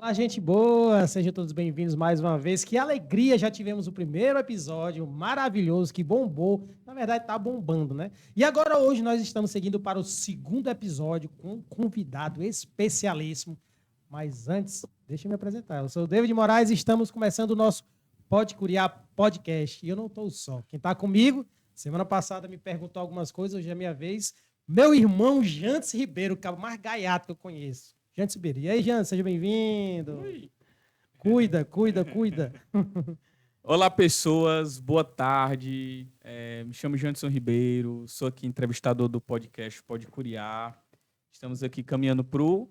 Fala, gente boa! Sejam todos bem-vindos mais uma vez. Que alegria! Já tivemos o primeiro episódio maravilhoso que bombou. Na verdade, tá bombando, né? E agora, hoje, nós estamos seguindo para o segundo episódio com um convidado especialíssimo. Mas antes, deixa eu me apresentar. Eu sou o David Moraes e estamos começando o nosso Pode Curiar Podcast. E eu não estou só. Quem está comigo, semana passada me perguntou algumas coisas, hoje é a minha vez. Meu irmão Jantes Ribeiro, o cara mais gaiato que eu conheço. Jantes Ribeiro. E aí, Jantes, seja bem-vindo. Cuida. Olá, pessoas. Boa tarde. Me chamo Janderson Ribeiro. Sou aqui entrevistador do podcast Pode Curiar. Estamos aqui caminhando para o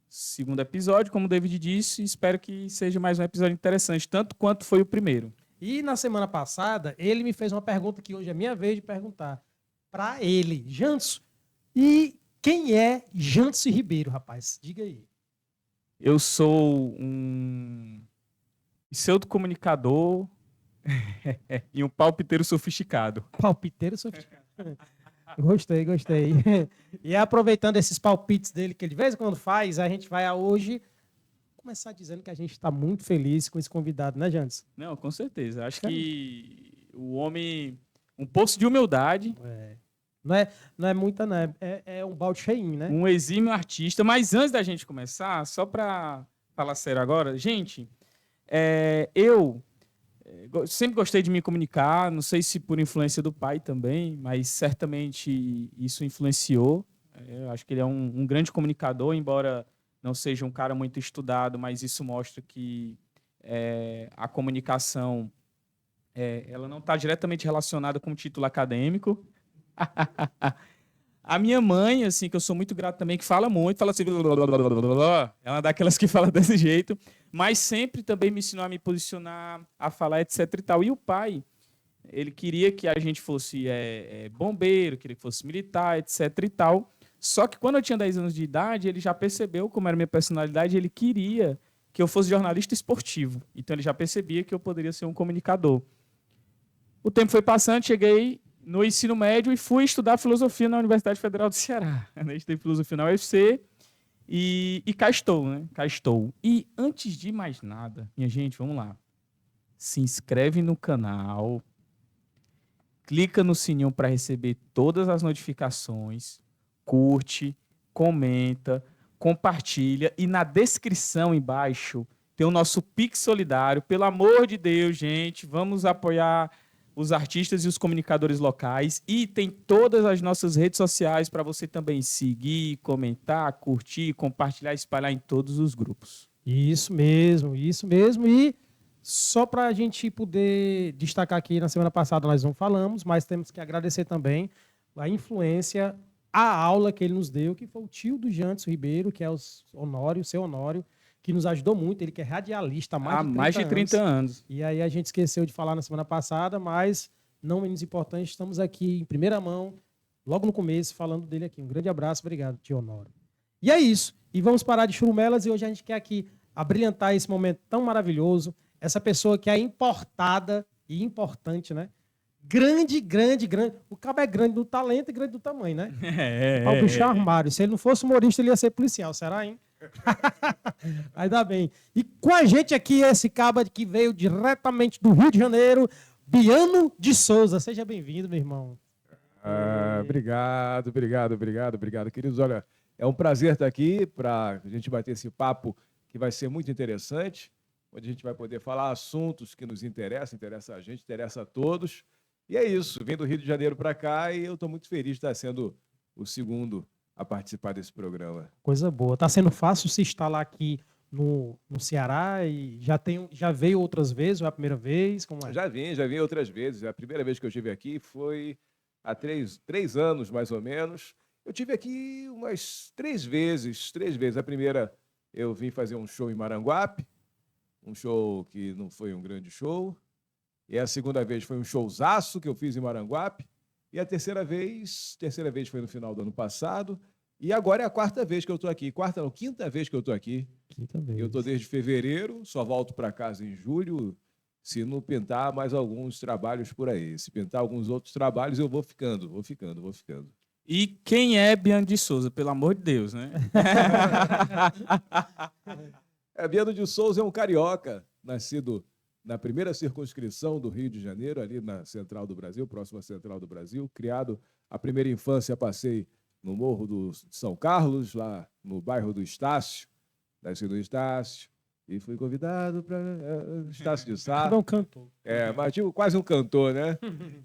segundo episódio, como o David disse. Espero que seja mais um episódio interessante, tanto quanto foi o primeiro. E na semana passada, ele me fez uma pergunta que hoje é minha vez de perguntar para ele. Jantes, e quem é Jantes Ribeiro, rapaz? Diga aí. Eu sou um pseudo-comunicador e um palpiteiro sofisticado. Palpiteiro sofisticado. Gostei. E aproveitando esses palpites dele que ele de vez em quando faz, a gente vai hoje começar dizendo que a gente está muito feliz com esse convidado, né, Jantes? Não, com certeza. Acho que o homem... Um poço de humildade. Não é muita, né? É um balde cheinho, né? Um exímio artista. Mas antes da gente começar, só para falar sério agora, gente, eu sempre gostei de me comunicar, não sei se por influência do pai também, mas certamente isso influenciou. Eu acho que ele é um grande comunicador, embora não seja um cara muito estudado, mas isso mostra que a comunicação ela não está diretamente relacionada com o título acadêmico. A minha mãe, assim, que eu sou muito grato também, que fala muito, fala assim, ela é daquelas que fala desse jeito, mas sempre também me ensinou a me posicionar, a falar, etc e tal. E o pai, ele queria que a gente fosse bombeiro, queria que fosse militar, etc e tal. Só que quando eu tinha 10 anos de idade, ele já percebeu como era a minha personalidade, ele queria que eu fosse jornalista esportivo. Então ele já percebia que eu poderia ser um comunicador. O tempo foi passando, cheguei no ensino médio e fui estudar filosofia na Universidade Federal do Ceará. Eu estudei filosofia na UFC e cá estou, né? Cá estou. E antes de mais nada, minha gente, vamos lá. Se inscreve no canal, clica no sininho para receber todas as notificações, curte, comenta, compartilha e na descrição embaixo tem o nosso Pix Solidário. Pelo amor de Deus, gente, vamos apoiar os artistas e os comunicadores locais, e tem todas as nossas redes sociais para você também seguir, comentar, curtir, compartilhar, espalhar em todos os grupos. Isso mesmo. E só para a gente poder destacar aqui, na semana passada nós não falamos, mas temos que agradecer também a influência, a aula que ele nos deu, que foi o tio do Jantes Ribeiro, que é o Honório, seu Honório, que nos ajudou muito, ele que é radialista há mais de 30 anos. E aí a gente esqueceu de falar na semana passada, mas não menos importante, estamos aqui em primeira mão, logo no começo, falando dele aqui. Um grande abraço, obrigado, tio Honório. E é isso, e vamos parar de churumelas, e hoje a gente quer aqui abrilhantar esse momento tão maravilhoso, essa pessoa que é importada e importante, né? Grande. O cabo é grande do talento e grande do tamanho, né? O bicho é armário. Se ele não fosse humorista, ele ia ser policial, será, hein? Ainda bem. E com a gente aqui, esse cabo que veio diretamente do Rio de Janeiro, Biano de Souza. Seja bem-vindo, meu irmão. Obrigado, queridos. Olha, é um prazer estar aqui para a gente bater esse papo que vai ser muito interessante, onde a gente vai poder falar assuntos que nos interessam, interessa a gente, interessa a todos. E é isso, vim do Rio de Janeiro para cá e eu estou muito feliz de estar sendo o segundo a participar desse programa. Coisa boa. Está sendo fácil se instalar aqui no Ceará e já veio outras vezes ou é a primeira vez? Como é? Já vim outras vezes. A primeira vez que eu estive aqui foi há três anos, mais ou menos. Eu tive aqui umas três vezes. A primeira eu vim fazer um show em Maranguape, um show que não foi um grande show. E a segunda vez foi um showzaço que eu fiz em Maranguape. E a terceira vez foi no final do ano passado. E agora é a quarta vez que eu estou aqui. Quinta vez que eu estou aqui. Quinta vez. Eu estou desde fevereiro, só volto para casa em julho, se não pintar mais alguns trabalhos por aí. Se pintar alguns outros trabalhos, eu vou ficando. E quem é Biano de Souza, pelo amor de Deus, né? Biano de Souza é um carioca, nascido na primeira circunscrição do Rio de Janeiro, ali na Central do Brasil, próxima à Central do Brasil. Criado, a primeira infância passei no Morro de São Carlos, lá no bairro do Estácio, nasci no Estácio, e fui convidado para Estácio de Sá. Não cantou. Mas tipo, quase um cantor, né?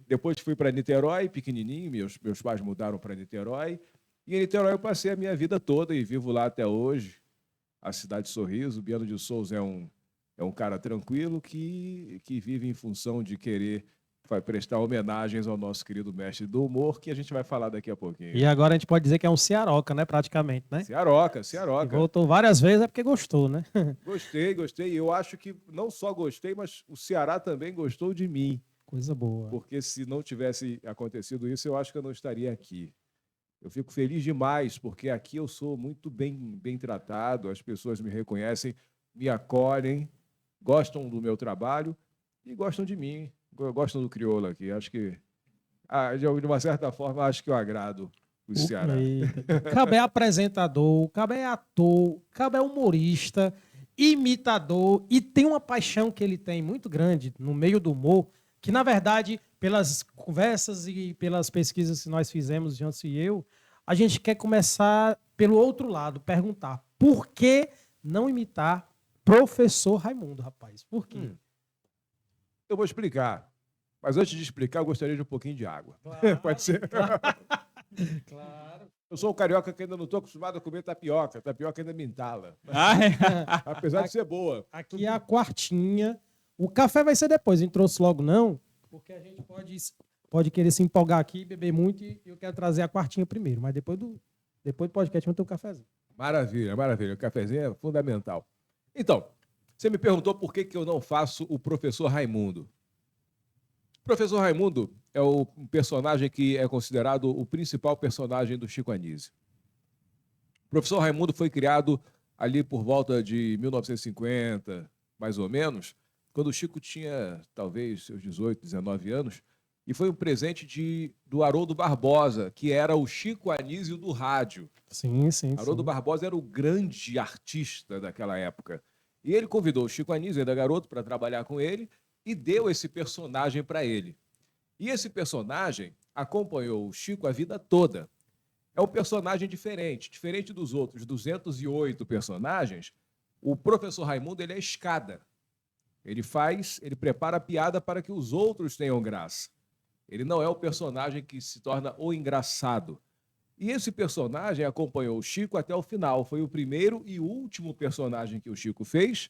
Depois fui para Niterói, pequenininho, meus pais mudaram para Niterói, e em Niterói eu passei a minha vida toda e vivo lá até hoje. A cidade de Sorriso. Biano de Souza é um cara tranquilo que vive em função de querer prestar homenagens ao nosso querido mestre do humor, que a gente vai falar daqui a pouquinho. E agora a gente pode dizer que é um cearoca, né? Praticamente, né? Cearoca. E voltou várias vezes é porque gostou, né? Gostei. Eu acho que não só gostei, mas o Ceará também gostou de mim. Coisa boa. Porque se não tivesse acontecido isso, eu acho que eu não estaria aqui. Eu fico feliz demais, porque aqui eu sou muito bem tratado, as pessoas me reconhecem, me acolhem, gostam do meu trabalho e gostam de mim, gostam do crioulo aqui. Acho que, de uma certa forma, acho que eu agrado o Ceará. Cabo é apresentador, Cabo é ator, Cabo é humorista, imitador, e tem uma paixão que ele tem muito grande no meio do humor, que, na verdade, pelas conversas e pelas pesquisas que nós fizemos, Jansen e eu, a gente quer começar pelo outro lado, perguntar por que não imitar professor Raimundo, rapaz? Por quê? Eu vou explicar. Mas antes de explicar, eu gostaria de um pouquinho de água. Claro, Pode ser? Claro. Eu sou um carioca que ainda não estou acostumado a comer tapioca. Tapioca ainda me entala. Apesar de ser boa. Aqui é a quartinha. O café vai ser depois, não trouxe logo não, porque a gente pode querer se empolgar aqui, beber muito, e eu quero trazer a quartinha primeiro, mas depois do podcast vamos ter um cafezinho. Maravilha. O cafezinho é fundamental. Então, você me perguntou por que eu não faço o professor Raimundo. O professor Raimundo é o personagem que é considerado o principal personagem do Chico Anísio. O professor Raimundo foi criado ali por volta de 1950, mais ou menos, quando o Chico tinha talvez seus 18, 19 anos, e foi um presente do Haroldo Barbosa, que era o Chico Anísio do rádio. Sim. Haroldo Barbosa era o grande artista daquela época. E ele convidou o Chico Anísio, ainda garoto, para trabalhar com ele e deu esse personagem para ele. E esse personagem acompanhou o Chico a vida toda. É um personagem diferente dos outros 208 personagens. O professor Raimundo, ele é escada. Ele prepara a piada para que os outros tenham graça. Ele não é o personagem que se torna o engraçado. E esse personagem acompanhou o Chico até o final. Foi o primeiro e último personagem que o Chico fez,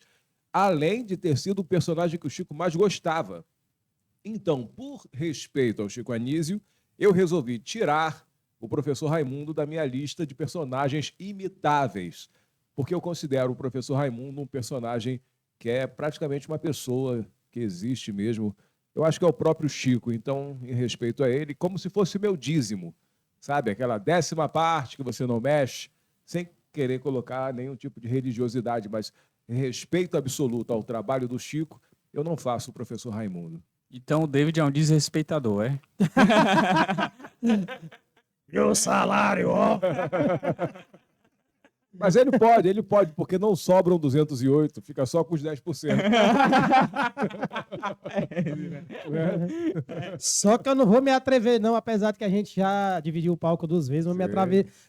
além de ter sido o personagem que o Chico mais gostava. Então, por respeito ao Chico Anísio, eu resolvi tirar o professor Raimundo da minha lista de personagens imitáveis, porque eu considero o professor Raimundo um personagem que é praticamente uma pessoa que existe mesmo. Eu acho que é o próprio Chico, então, em respeito a ele, como se fosse meu dízimo, sabe? Aquela 10ª parte que você não mexe, sem querer colocar nenhum tipo de religiosidade, mas em respeito absoluto ao trabalho do Chico, eu não faço o professor Raimundo. Então o David é um desrespeitador, é? E o salário, ó! Mas ele pode, porque não sobram 208, fica só com os 10%. Só que eu não vou me atrever, não, apesar de que a gente já dividiu o palco 2 vezes, não vou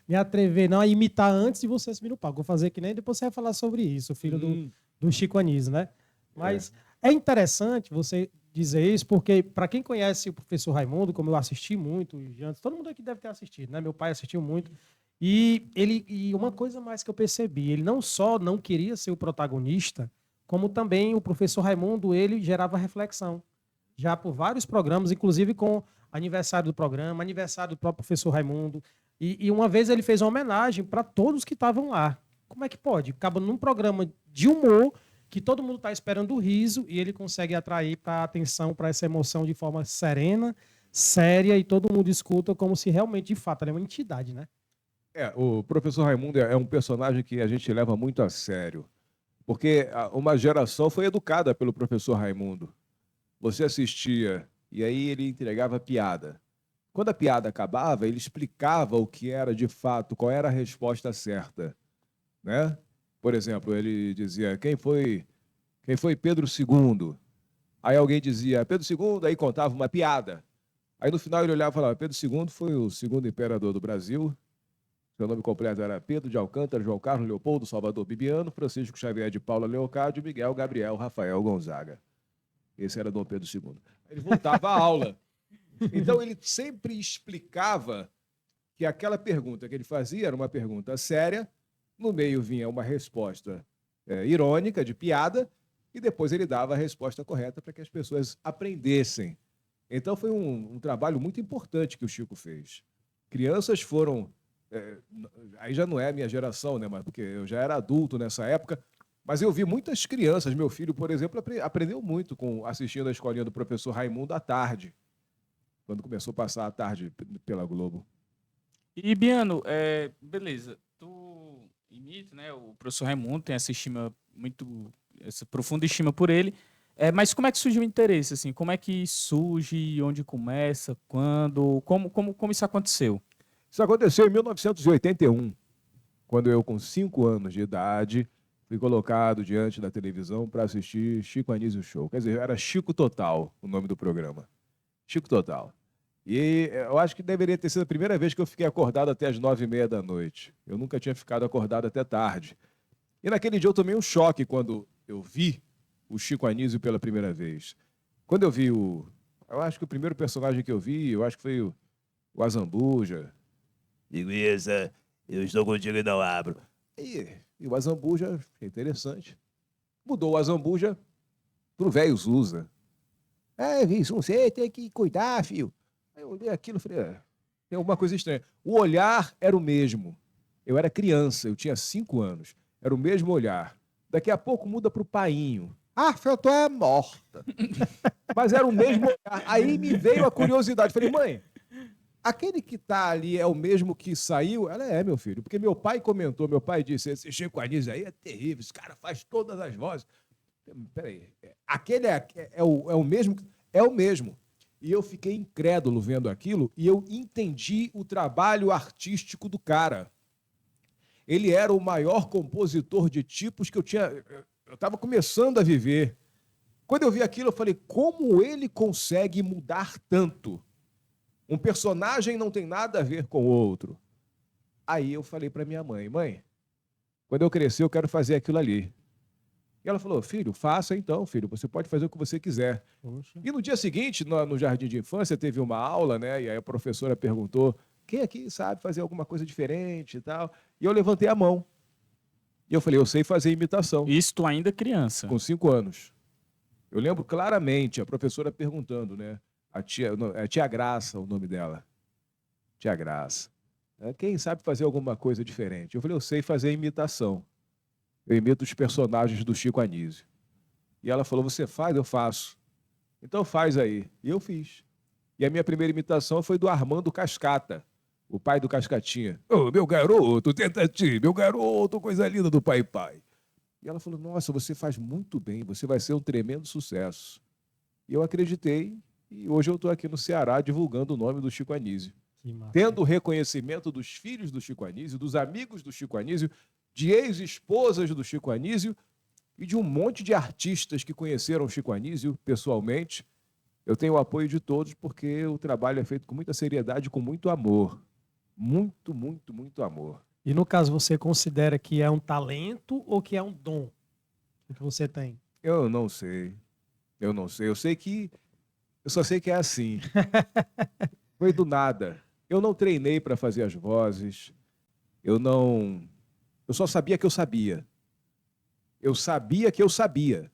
me atrever, não, a imitar antes de você subir no palco. Vou fazer que nem depois você vai falar sobre isso, o filho do Chico Anísio, né? Mas é interessante você dizer isso, porque para quem conhece o professor Raimundo, como eu assisti muito, todo mundo aqui deve ter assistido, né? Meu pai assistiu muito. E uma coisa mais que eu percebi, ele não só não queria ser o protagonista, como também o professor Raimundo, ele gerava reflexão. Já por vários programas, inclusive com aniversário do programa, aniversário do próprio professor Raimundo. E uma vez ele fez uma homenagem para todos que estavam lá. Como é que pode? Acaba num programa de humor, que todo mundo está esperando o riso, e ele consegue atrair para a atenção, para essa emoção de forma serena, séria, e todo mundo escuta como se realmente, de fato, ele é uma entidade, né? O professor Raimundo é um personagem que a gente leva muito a sério, porque uma geração foi educada pelo professor Raimundo. Você assistia e aí ele entregava piada. Quando a piada acabava, ele explicava o que era de fato, qual era a resposta certa, né? Por exemplo, ele dizia, quem foi Pedro II? Aí alguém dizia, Pedro II, aí contava uma piada. Aí no final ele olhava e falava, Pedro II foi o segundo imperador do Brasil. Seu nome completo era Pedro de Alcântara, João Carlos, Leopoldo, Salvador Bibiano, Francisco Xavier de Paula Leocádio, Miguel, Gabriel, Rafael Gonzaga. Esse era Dom Pedro II. Ele voltava à aula. Então ele sempre explicava que aquela pergunta que ele fazia era uma pergunta séria, no meio vinha uma resposta irônica, de piada, e depois ele dava a resposta correta para que as pessoas aprendessem. Então foi um trabalho muito importante que o Chico fez. Crianças foram... aí já não é a minha geração, né? Mas porque eu já era adulto nessa época, mas eu vi muitas crianças. Meu filho, por exemplo, aprendeu muito assistindo a escolinha do professor Raimundo à tarde, quando começou a passar a tarde pela Globo. E, Biano, beleza, tu imita, né? O professor Raimundo tem essa estima essa profunda estima por ele. Mas como é que surge o interesse, assim? Como é que surge, onde começa, quando, como isso aconteceu? Isso aconteceu em 1981, quando eu, com 5 anos de idade, fui colocado diante da televisão para assistir Chico Anísio Show. Quer dizer, era Chico Total o nome do programa. Chico Total. E eu acho que deveria ter sido a primeira vez que eu fiquei acordado até as 9h30 da noite. Eu nunca tinha ficado acordado até tarde. E naquele dia eu tomei um choque quando eu vi o Chico Anísio pela primeira vez. Quando eu vi eu acho que o primeiro personagem que eu vi, eu acho que foi o Azambuja. Linguiça, eu estou contigo e não abro. E o Azambuja, interessante. Mudou o Azambuja pro velho Zusa. Isso, você tem que cuidar, filho. Aí eu olhei aquilo e falei, tem alguma coisa estranha. O olhar era o mesmo. Eu era criança, eu tinha 5 anos. Era o mesmo olhar. Daqui a pouco muda pro painho. Eu tô morta. Mas era o mesmo olhar. Aí me veio a curiosidade. Falei, mãe, aquele que está ali é o mesmo que saiu? Ela meu filho, porque meu pai comentou, meu pai disse, esse Chico Anísio aí é terrível, esse cara faz todas as vozes. Peraí, aquele é o mesmo? É o mesmo. E eu fiquei incrédulo vendo aquilo e eu entendi o trabalho artístico do cara. Ele era o maior compositor de tipos que eu estava começando a viver. Quando eu vi aquilo, eu falei, como ele consegue mudar tanto? Um personagem não tem nada a ver com o outro. Aí eu falei para minha mãe, quando eu crescer eu quero fazer aquilo ali. E ela falou, filho, faça então, filho, você pode fazer o que você quiser. Poxa. E no dia seguinte, no jardim de infância, teve uma aula, né? E aí a professora perguntou, quem aqui sabe fazer alguma coisa diferente e tal? E eu levantei a mão. E eu falei, eu sei fazer imitação. Isso tu ainda criança? Com 5 anos. Eu lembro claramente a professora perguntando, né? A tia Graça, o nome dela. Tia Graça. Quem sabe fazer alguma coisa diferente? Eu falei, eu sei fazer imitação. Eu imito os personagens do Chico Anísio. E ela falou, você faz? Eu faço. Então faz aí. E eu fiz. E a minha primeira imitação foi do Armando Cascata, o pai do Cascatinha. Meu garoto, tentativa, meu garoto, coisa linda do pai. E ela falou, nossa, você faz muito bem, você vai ser um tremendo sucesso. E eu acreditei. E hoje eu estou aqui no Ceará divulgando o nome do Chico Anísio. Tendo o reconhecimento dos filhos do Chico Anísio, dos amigos do Chico Anísio, de ex-esposas do Chico Anísio e de um monte de artistas que conheceram o Chico Anísio pessoalmente. Eu tenho o apoio de todos porque o trabalho é feito com muita seriedade, com muito amor. Muito, muito, muito amor. E no caso, você considera que é um talento ou que é um dom que você tem? Eu não sei. Eu só sei que é assim. Foi do nada. Eu não treinei para fazer as vozes. Eu só sabia que eu sabia. Eu sabia que eu sabia.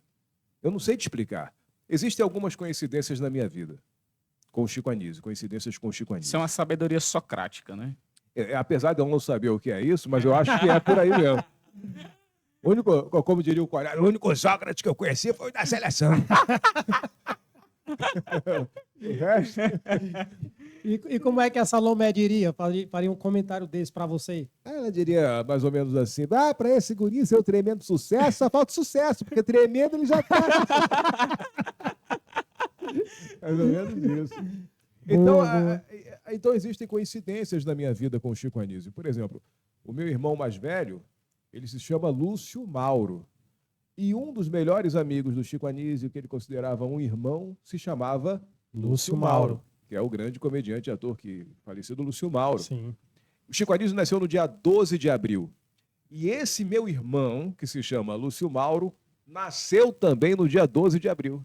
Eu não sei te explicar. Existem algumas coincidências na minha vida com o Chico Anísio, coincidências com o Chico Anísio. Isso é uma sabedoria socrática, né? Apesar de eu não saber o que é isso, mas eu acho que é por aí mesmo. Como diria o Corado, o único Sócrates que eu conheci foi o da seleção. O resto... E como é que a Salomé diria? Faria um comentário desse para você? Ela diria mais ou menos assim, para esse guri ser um tremendo sucesso, só falta sucesso, porque tremendo ele já tá. Mais ou menos isso. Então existem coincidências na minha vida com o Chico Anísio. Por exemplo, o meu irmão mais velho, Ele se chama Lúcio Mauro. E um dos melhores amigos do Chico Anísio, que ele considerava um irmão, se chamava Lúcio Mauro. que é o grande comediante e ator falecido Lúcio Mauro. Sim. O Chico Anísio nasceu no dia 12 de abril. E esse meu irmão, que se chama Lúcio Mauro, nasceu também no dia 12 de abril.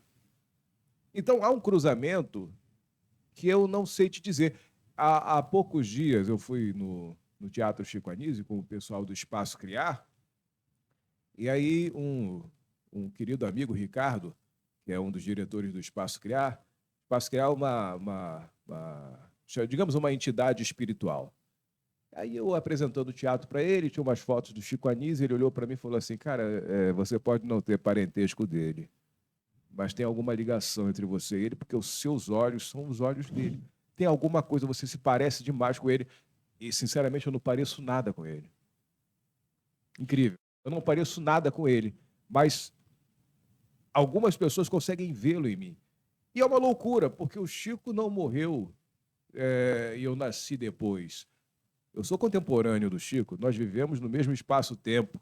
Então há um cruzamento que eu não sei te dizer. Há poucos dias eu fui no Teatro Chico Anísio com o pessoal do Espaço Criar, e aí um querido amigo, Ricardo, que é um dos diretores do Espaço Criar é digamos, uma entidade espiritual. Aí eu apresentando o teatro para ele, tinha umas fotos do Chico Anísio, ele olhou para mim e falou assim, cara, você pode não ter parentesco dele, mas tem alguma ligação entre você e ele, porque os seus olhos são os olhos dele. Tem alguma coisa, você se parece demais com ele. E, sinceramente, eu não pareço nada com ele. Incrível. Eu não pareço nada com ele, mas algumas pessoas conseguem vê-lo em mim. E é uma loucura, porque o Chico não morreu e eu nasci depois. Eu sou contemporâneo do Chico, nós vivemos no mesmo espaço-tempo.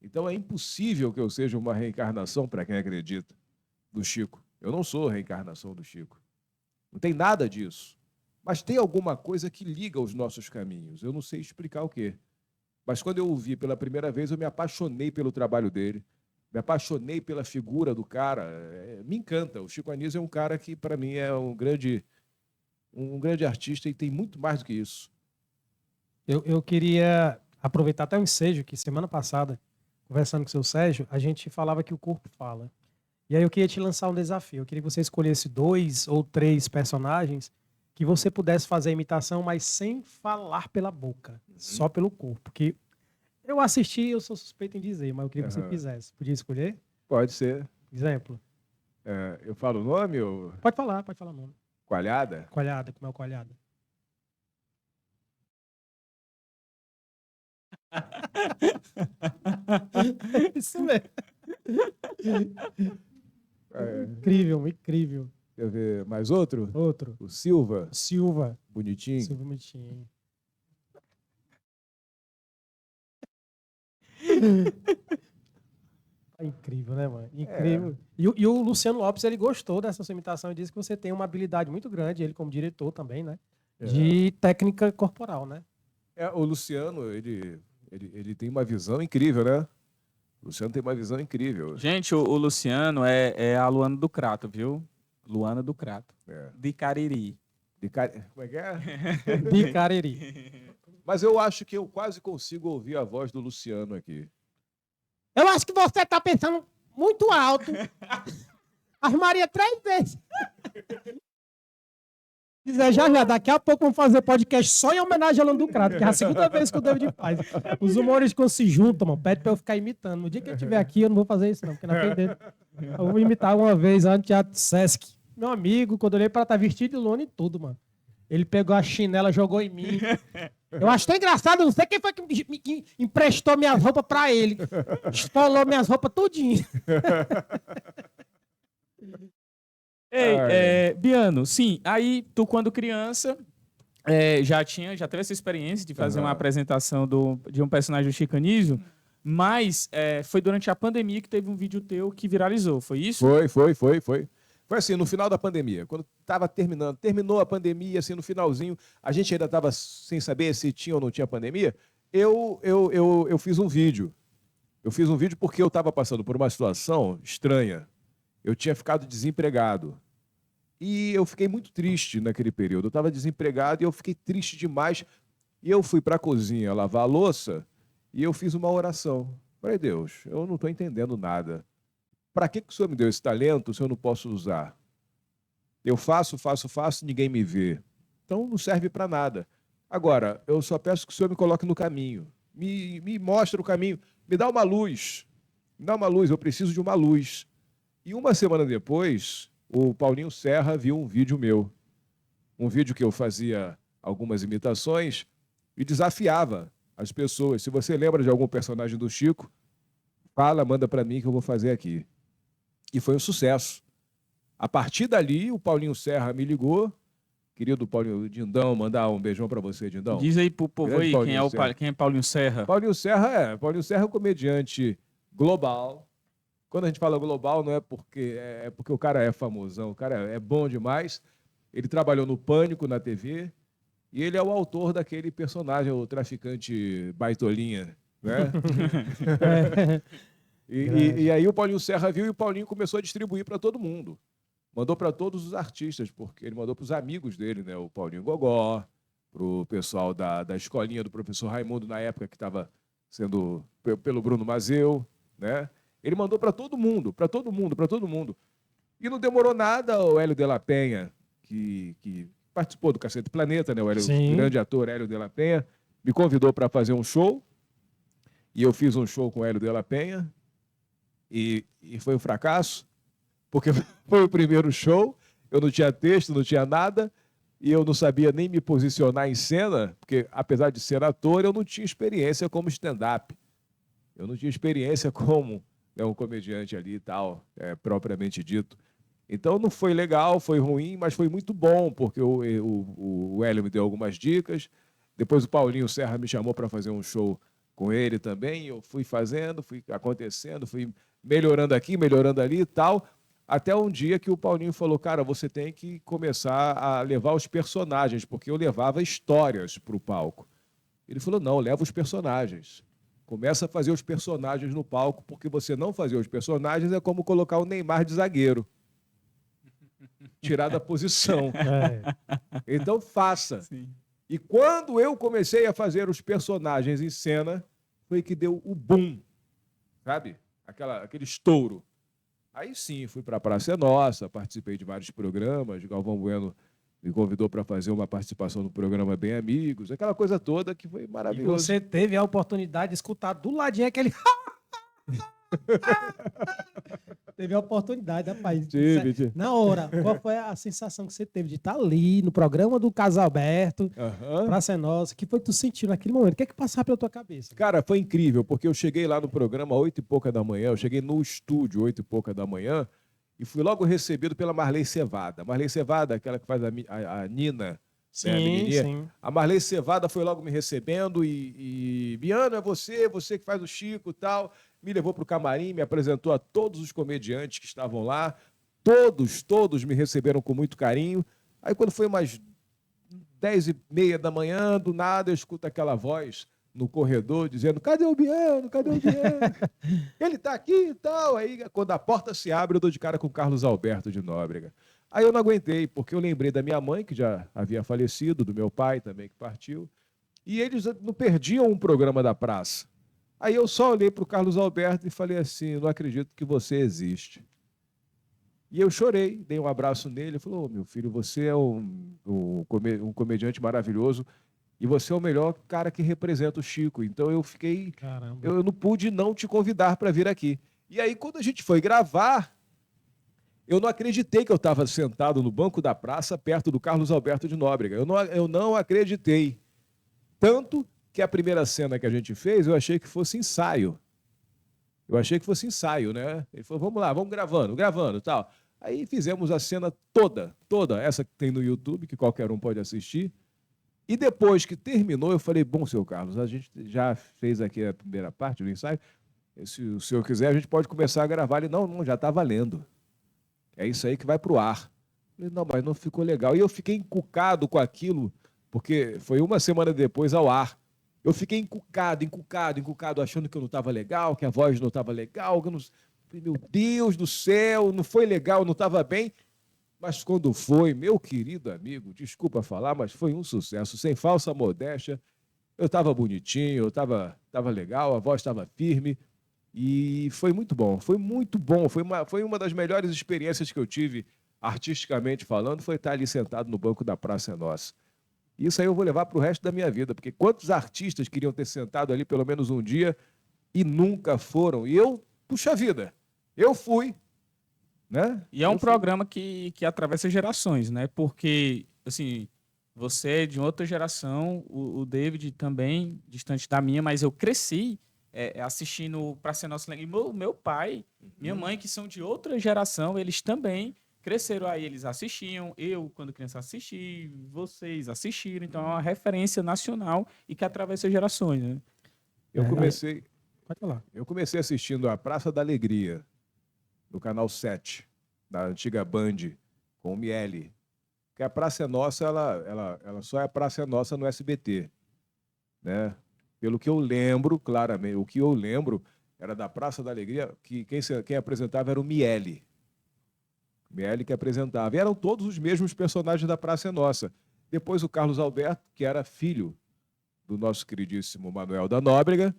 Então é impossível que eu seja uma reencarnação, para quem acredita, do Chico. Eu não sou a reencarnação do Chico. Não tem nada disso. Mas tem alguma coisa que liga os nossos caminhos. Eu não sei explicar o quê. Mas quando eu o vi pela primeira vez, eu me apaixonei pelo trabalho dele, me apaixonei pela figura do cara. Me encanta. O Chico Anísio é um cara que, para mim, é um grande artista e tem muito mais do que isso. Eu queria aproveitar até o ensejo que semana passada, conversando com o seu Sérgio, a gente falava que o corpo fala. E aí eu queria te lançar um desafio. Eu queria que você escolhesse 2 ou 3 personagens que você pudesse fazer a imitação, mas sem falar pela boca, só pelo corpo. Porque eu assisti, eu sou suspeito em dizer, mas eu queria que você fizesse. Podia escolher? Pode ser. Exemplo. Eu falo o nome ou... Pode falar o nome. Coalhada? Coalhada, como é o Coalhada? Isso mesmo. Incrível, incrível. Quer ver mais outro? Outro. O Silva. Silva. Bonitinho. Silva bonitinho. Incrível, né, mano? Incrível. E o Luciano Lopes, ele gostou dessa sua imitação e disse que você tem uma habilidade muito grande, ele como diretor também, né? De técnica corporal, né? O Luciano, ele tem uma visão incrível, né? O Luciano tem uma visão incrível. Gente, o Luciano é a Luana do Crato, viu? Luana do Crato. De Cariri. Como é que é? De Cariri. Mas eu acho que eu quase consigo ouvir a voz do Luciano aqui. Eu acho que você tá pensando muito alto. As Maria 3 vezes. Já, daqui a pouco vamos fazer podcast só em homenagem a Luana do Crato, que é a segunda vez que o David faz. Os humoristas se juntam, mano, pede pra eu ficar imitando. No dia que eu estiver aqui, eu não vou fazer isso não, porque na frente dele. Eu vou imitar uma vez lá no Teatro Sesc. Meu amigo, quando eu olhei pra tá vestido de lona e tudo, mano. Ele pegou a chinela, jogou em mim. Eu acho tão engraçado, não sei quem foi que emprestou minhas roupas pra ele. Espolou minhas roupas tudinho. Ei, Biano, sim, aí tu quando criança já teve essa experiência de fazer uma apresentação de um personagem do Chico Anísio, mas foi durante a pandemia que teve um vídeo teu que viralizou, foi isso? Foi. Foi assim, no final da pandemia, quando estava terminou a pandemia, assim, no finalzinho, a gente ainda estava sem saber se tinha ou não tinha pandemia, eu fiz um vídeo. Eu fiz um vídeo porque eu estava passando por uma situação estranha. Eu tinha ficado desempregado. E eu fiquei muito triste naquele período. Eu estava desempregado e eu fiquei triste demais. E eu fui para a cozinha lavar a louça e eu fiz uma oração. Falei, Deus, eu não estou entendendo nada. Para que o Senhor me deu esse talento se eu não posso usar? Eu faço, ninguém me vê. Então não serve para nada. Agora, eu só peço que o Senhor me coloque no caminho. Me mostre o caminho. Me dá uma luz. Me dá uma luz, eu preciso de uma luz. E uma semana depois, o Paulinho Serra viu um vídeo meu. Um vídeo que eu fazia algumas imitações e desafiava as pessoas. Se você lembra de algum personagem do Chico, fala, manda para mim que eu vou fazer aqui. E foi um sucesso. A partir dali, o Paulinho Serra me ligou querido Paulinho Dindão, mandar um beijão para você, Dindão. Diz aí pro povo Grande aí Paulinho Serra. quem é Paulinho Serra. Paulinho Serra é um comediante global. Quando a gente fala global, não é porque o cara é famosão, o cara é bom demais. Ele trabalhou no Pânico, na TV, e ele é o autor daquele personagem, o traficante baitolinha, né? E aí o Paulinho Serra viu e o Paulinho começou a distribuir para todo mundo. Mandou para todos os artistas, porque ele mandou para os amigos dele, né? O Paulinho Gogó, para o pessoal da escolinha do professor Raimundo, na época que estava sendo pelo Bruno Mazeu, né? Ele mandou para todo mundo, para todo mundo, para todo mundo. E não demorou nada, o Hélio de la Penha, que participou do Cacete Planeta, né? O grande ator Hélio de la Penha, me convidou para fazer um show. E eu fiz um show com o Hélio de la Penha. E foi um fracasso, porque foi o primeiro show, eu não tinha texto, não tinha nada, e eu não sabia nem me posicionar em cena, porque apesar de ser ator, eu não tinha experiência como stand-up. Eu não tinha experiência como um comediante ali e tal, propriamente dito. Então não foi legal, foi ruim, mas foi muito bom, porque o Hélio me deu algumas dicas, depois o Paulinho Serra me chamou para fazer um show com ele também, eu fui fazendo, fui acontecendo, fui melhorando aqui, melhorando ali e tal, até um dia que o Paulinho falou, cara, você tem que começar a levar os personagens, porque eu levava histórias para o palco. Ele falou, não, leva os personagens. Começa a fazer os personagens no palco, porque você não fazer os personagens é como colocar o Neymar de zagueiro. Tirar da posição. Então faça. Sim. E quando eu comecei a fazer os personagens em cena, foi que deu o boom, sabe? Aquele estouro. Aí sim, fui para a Praça é Nossa, participei de vários programas, Galvão Bueno me convidou para fazer uma participação no programa Bem Amigos, aquela coisa toda que foi maravilhoso. E você teve a oportunidade de escutar do ladinho aquele... Teve a oportunidade, rapaz. Tive. Na hora, qual foi a sensação que você teve de estar ali no programa do Casalberto, Praça é Nossa? O que foi que tu sentiu naquele momento? O que é que passava pela tua cabeça? Cara, foi incrível, porque eu cheguei lá no programa às 8h pouca da manhã, eu cheguei no estúdio 8h pouca da manhã e fui logo recebido pela Marley Cevada. Marley Cevada, aquela que faz a Nina, sim, né, a menininha. Sim. A Marley Cevada foi logo me recebendo e Biano, é você que faz o Chico e tal. Me levou para o camarim, me apresentou a todos os comediantes que estavam lá. Todos me receberam com muito carinho. Aí quando foi umas 10h30 da manhã, do nada eu escuto aquela voz no corredor dizendo, cadê o Biano? Cadê o Biano? Ele está aqui e tal. Aí quando a porta se abre, eu dou de cara com o Carlos Alberto de Nóbrega. Aí eu não aguentei, porque eu lembrei da minha mãe, que já havia falecido, do meu pai também, que partiu. E eles não perdiam um programa da praça. Aí eu só olhei para o Carlos Alberto e falei assim, não acredito que você existe. E eu chorei, dei um abraço nele, ele falou, meu filho, você é um comediante maravilhoso e você é o melhor cara que representa o Chico. Então eu fiquei, caramba, eu não pude não te convidar para vir aqui. E aí quando a gente foi gravar, eu não acreditei que eu estava sentado no banco da praça perto do Carlos Alberto de Nóbrega. Eu não acreditei. Tanto que a primeira cena que a gente fez, eu achei que fosse ensaio. Né? Ele falou, vamos lá, vamos gravando e tal. Aí fizemos a cena toda, essa que tem no YouTube, que qualquer um pode assistir. E depois que terminou, eu falei, bom, seu Carlos, a gente já fez aqui a primeira parte do ensaio, se o senhor quiser, a gente pode começar a gravar. Ele, não, já está valendo. É isso aí que vai para o ar. Eu falei, não, mas não ficou legal. E eu fiquei encucado com aquilo, porque foi uma semana depois ao ar. Eu fiquei encucado, achando que eu não estava legal, que a voz não estava legal. Que eu não... Meu Deus do céu, não foi legal, não estava bem. Mas quando foi, meu querido amigo, desculpa falar, mas foi um sucesso, sem falsa modéstia. Eu estava bonitinho, eu estava legal, a voz estava firme. E foi muito bom. Foi uma das melhores experiências que eu tive, artisticamente falando, foi estar ali sentado no banco da Praça é Nossa. Isso aí eu vou levar para o resto da minha vida, porque quantos artistas queriam ter sentado ali pelo menos um dia e nunca foram? E eu, puxa vida, eu fui. Né? E é um programa que atravessa gerações, né? Porque, assim, você é de outra geração, o David também, distante da minha, mas eu cresci assistindo Praça é Nossa. E meu pai, minha mãe, que são de outra geração, eles também cresceram aí, eles assistiam, eu, quando criança, assisti, vocês assistiram, então é uma referência nacional e que atravessa gerações, né? Eu comecei, Pode falar. eu comecei assistindo a Praça da Alegria, no canal 7, da antiga Band, com o Miele. Porque a Praça é Nossa, ela só é a Praça é Nossa no SBT, né? Pelo que eu lembro, claramente, o que eu lembro era da Praça da Alegria, que quem apresentava era o Miele. Miele que apresentava. E eram todos os mesmos personagens da Praça é Nossa. Depois o Carlos Alberto, que era filho do nosso queridíssimo Manuel da Nóbrega,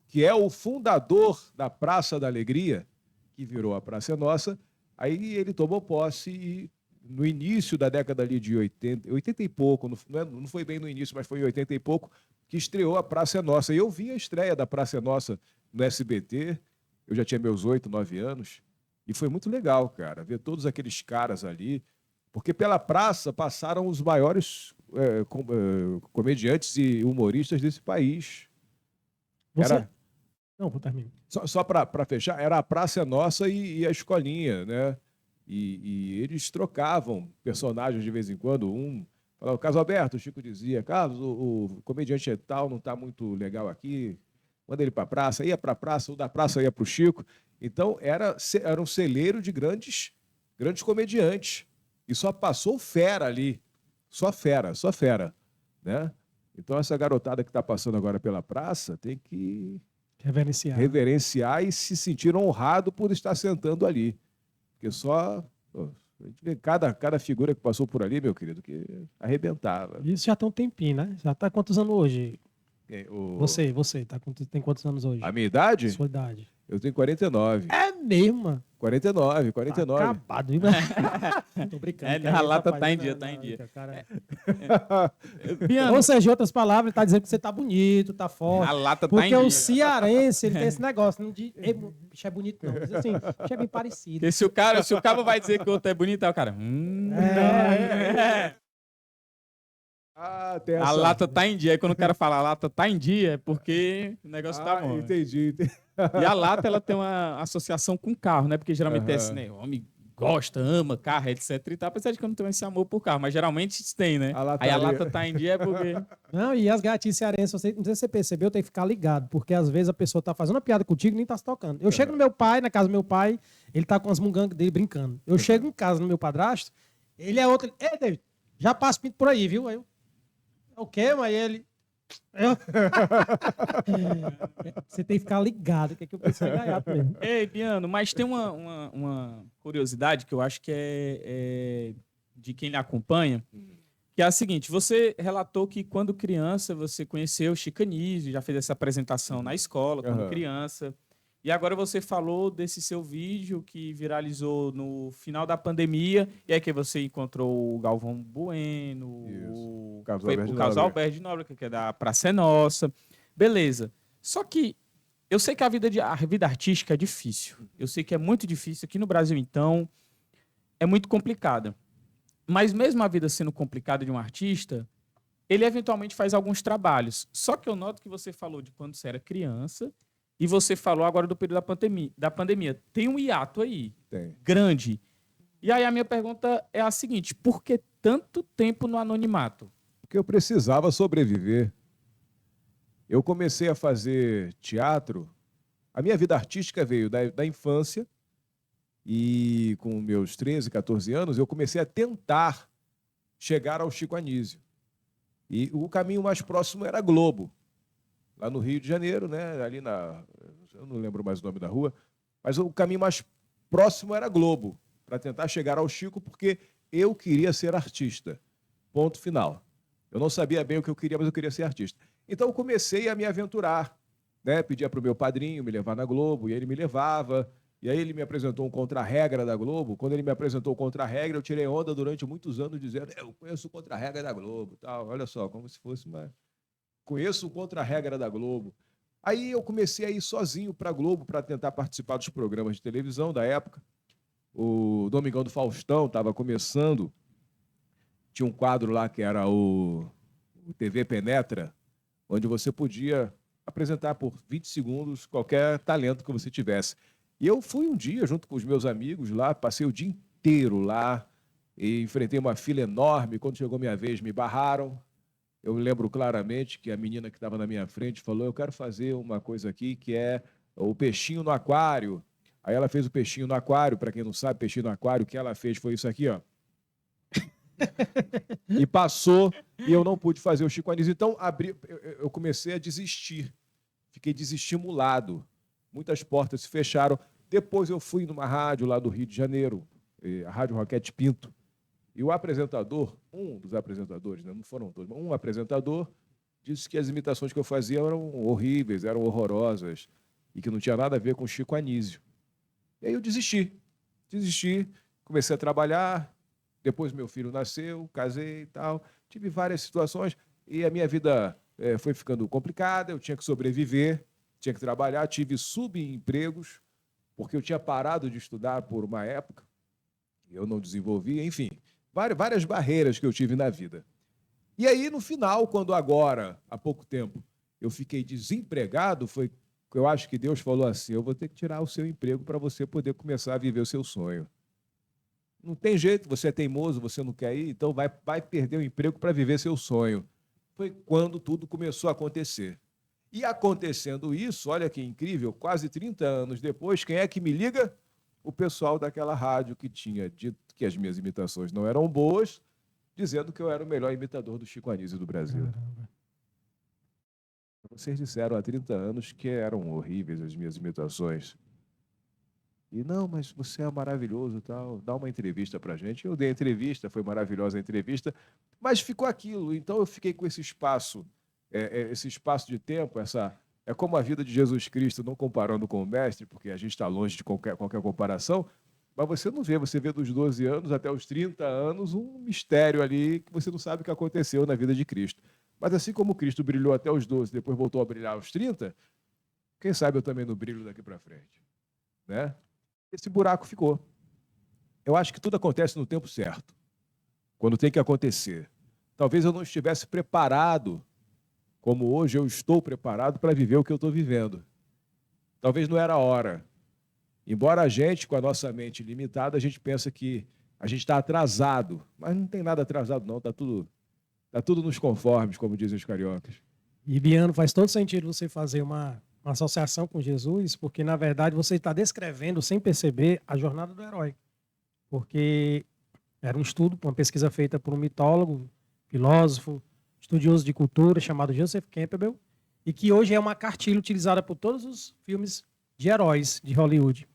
que é o fundador da Praça da Alegria, que virou a Praça é Nossa. Aí ele tomou posse e no início da década ali de 80 e pouco, não foi bem no início, mas foi em 80 e pouco, que estreou a Praça é Nossa. E eu vi a estreia da Praça é Nossa no SBT, eu já tinha meus 8, 9 anos, e foi muito legal, cara, ver todos aqueles caras ali, porque pela praça passaram os maiores comediantes e humoristas desse país. Você... Era... Não, vou terminar. Só para fechar, era a Praça é Nossa e a escolinha, né? E eles trocavam personagens de vez em quando. Um falava, Carlos Alberto, o Chico dizia, Carlos, o comediante é tal, não está muito legal aqui, manda ele para a praça, ia para a praça, o da praça ia para o Chico. Então, era um celeiro de grandes comediantes. E só passou fera ali. Só fera. Né? Então, essa garotada que está passando agora pela praça tem que reverenciar e se sentir honrado por estar sentando ali. Porque só... Pô, a gente vê cada figura que passou por ali, meu querido, que arrebentava. Isso já tem um tempinho, né? Já está quantos anos hoje? Você tem quantos anos hoje? A minha idade? Sua idade. Eu tenho 49. É mesmo? 49. Tá acabado, viu? Tô brincando. A lata tá em dia, tá em dia. Cara... Biano, Ou seja, em outras palavras, ele tá dizendo que você tá bonito, tá forte. a lata tá em Porque dia. o cearense, ele tem esse negócio, não de bicho é bonito, não. Diz assim, bicho é bem parecido. Porque se o cara vai dizer que o outro é bonito, aí o cara... Tem a lata tá em dia. Aí quando o cara fala a lata tá em dia, é porque o negócio tá bom. Entendi. E a lata, ela tem uma associação com carro, né? Porque geralmente é assim, né? O homem gosta, ama carro, etc e tal. Apesar de que eu não tenho esse amor por carro, mas geralmente tem, né? Aí a lata tá em dia é porque... Não, e as gatinhas cearenses, não sei se você percebeu, tem que ficar ligado, porque às vezes a pessoa tá fazendo uma piada contigo e nem tá se tocando. Eu chego no meu pai, na casa do meu pai, ele tá com as mungangas dele brincando. Eu chego em casa no meu padrasto, ele é outro... Ei, David, já passa pinto por aí, viu? Aí eu... O quê? Mas ele... Você tem que ficar ligado, que é que eu preciso ganhar mesmo. Ei, Biano, mas tem uma curiosidade que eu acho que é de quem lhe acompanha, que é a seguinte: você relatou que quando criança você conheceu o Chico Anísio, já fez essa apresentação na escola quando criança, e agora você falou desse seu vídeo que viralizou no final da pandemia, e aí que você encontrou o Galvão Bueno, o Carlos Alberto de Nóbrega, que é da Praça é Nossa. Beleza. Só que eu sei que a vida artística é difícil. Eu sei que é muito difícil. Aqui no Brasil, então, é muito complicada. Mas mesmo a vida sendo complicada de um artista, ele eventualmente faz alguns trabalhos. Só que eu noto que você falou de quando você era criança e você falou agora do período da pandemia. Tem um hiato aí, grande. E aí a minha pergunta é a seguinte: por que tanto tempo no anonimato? Porque eu precisava sobreviver. Eu comecei a fazer teatro. A minha vida artística veio da infância e com meus 13, 14 anos eu comecei a tentar chegar ao Chico Anísio. E o caminho mais próximo era a Globo, lá no Rio de Janeiro, né? Ali eu não lembro mais o nome da rua, mas o caminho mais próximo era a Globo, para tentar chegar ao Chico, porque eu queria ser artista. Ponto final. Eu não sabia bem o que eu queria, mas eu queria ser artista. Então eu comecei a me aventurar, né? Pedia para o meu padrinho me levar na Globo, e ele me levava. E aí ele me apresentou um contra-regra da Globo. Quando ele me apresentou o contra-regra, eu tirei onda durante muitos anos dizendo: eu conheço o contra-regra da Globo, tal. Olha só, como se fosse uma... Conheço o contra-regra da Globo. Aí eu comecei a ir sozinho para a Globo para tentar participar dos programas de televisão da época. O Domingão do Faustão estava começando. Tinha um quadro lá que era o TV Penetra, onde você podia apresentar por 20 segundos qualquer talento que você tivesse. E eu fui um dia, junto com os meus amigos lá, passei o dia inteiro lá e enfrentei uma fila enorme. Quando chegou minha vez, me barraram. Eu lembro claramente que a menina que estava na minha frente falou: eu quero fazer uma coisa aqui que é o peixinho no aquário. Aí ela fez o peixinho no aquário. Para quem não sabe, peixinho no aquário, o que ela fez foi isso aqui, ó. E passou, e eu não pude fazer o Chico Anísio. Então, eu comecei a desistir. Fiquei desestimulado. Muitas portas se fecharam. Depois eu fui numa rádio lá do Rio de Janeiro, a Rádio Roquete Pinto. E o apresentador, um dos apresentadores, né, não foram todos, mas um apresentador disse que as imitações que eu fazia eram horríveis, eram horrorosas, e que não tinha nada a ver com Chico Anísio. E aí eu desisti, comecei a trabalhar, depois meu filho nasceu, casei e tal, tive várias situações, e a minha vida foi ficando complicada, eu tinha que sobreviver, tinha que trabalhar, tive subempregos, porque eu tinha parado de estudar por uma época, eu não desenvolvi, enfim, várias barreiras que eu tive na vida. E aí, no final, quando agora, há pouco tempo, eu fiquei desempregado, foi que eu acho que Deus falou assim: eu vou ter que tirar o seu emprego para você poder começar a viver o seu sonho. Não tem jeito, você é teimoso, você não quer ir, então vai perder o emprego para viver seu sonho. Foi quando tudo começou a acontecer. E acontecendo isso, olha que incrível, quase 30 anos depois, quem é que me liga? O pessoal daquela rádio que tinha dito que as minhas imitações não eram boas, dizendo que eu era o melhor imitador do Chico Anísio do Brasil. Caramba. Vocês disseram há 30 anos que eram horríveis as minhas imitações. E não, mas você é maravilhoso, tal. Dá uma entrevista pra gente. Eu dei a entrevista, foi maravilhosa a entrevista, mas ficou aquilo. Então eu fiquei com esse espaço de tempo, é como a vida de Jesus Cristo, não comparando com o mestre, porque a gente está longe de qualquer comparação, mas você não vê, você vê dos 12 anos até os 30 anos um mistério ali que você não sabe o que aconteceu na vida de Cristo. Mas assim como Cristo brilhou até os 12, depois voltou a brilhar aos 30, quem sabe eu também não brilho daqui para frente, né? Esse buraco ficou. Eu acho que tudo acontece no tempo certo, quando tem que acontecer. Talvez eu não estivesse preparado, como hoje eu estou preparado para viver o que eu estou vivendo. Talvez não era a hora. Embora a gente, com a nossa mente limitada, a gente pensa que a gente está atrasado, mas não tem nada atrasado não, está tudo nos conformes, como dizem os cariocas. E, Biano, faz todo sentido você fazer uma associação com Jesus, porque, na verdade, você está descrevendo, sem perceber, a jornada do herói. Porque era um estudo, uma pesquisa feita por um mitólogo, filósofo, estudioso de cultura, chamado Joseph Campbell, e que hoje é uma cartilha utilizada por todos os filmes de heróis de Hollywood.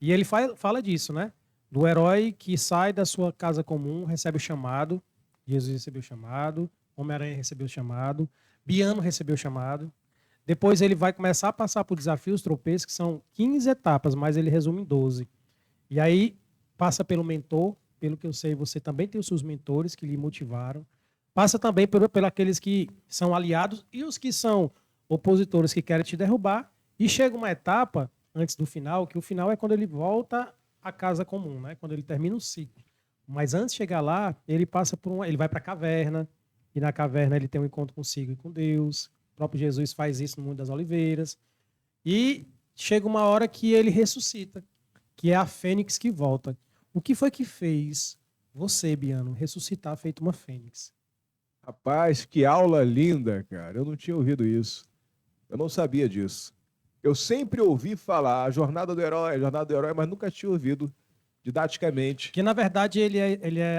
E ele fala disso, né? Do herói que sai da sua casa comum, recebe o chamado, Jesus recebeu o chamado, Homem-Aranha recebeu o chamado, Biano recebeu o chamado. Depois ele vai começar a passar por desafios, tropeços, que são 15 etapas, mas ele resume em 12. E aí passa pelo mentor, pelo que eu sei, você também tem os seus mentores que lhe motivaram. Passa também por aqueles que são aliados e os que são opositores que querem te derrubar. E chega uma etapa, antes do final, que o final é quando ele volta à casa comum, né? Quando ele termina o ciclo. Mas antes de chegar lá, ele passa por ele vai para a caverna, e na caverna ele tem um encontro consigo e com Deus. O próprio Jesus faz isso no Monte das Oliveiras. E chega uma hora que ele ressuscita, que é a fênix que volta. O que foi que fez você, Biano, ressuscitar feito uma fênix? Rapaz, que aula linda, cara. Eu não tinha ouvido isso. Eu não sabia disso. Eu sempre ouvi falar a jornada do herói, mas nunca tinha ouvido didaticamente. Que, na verdade,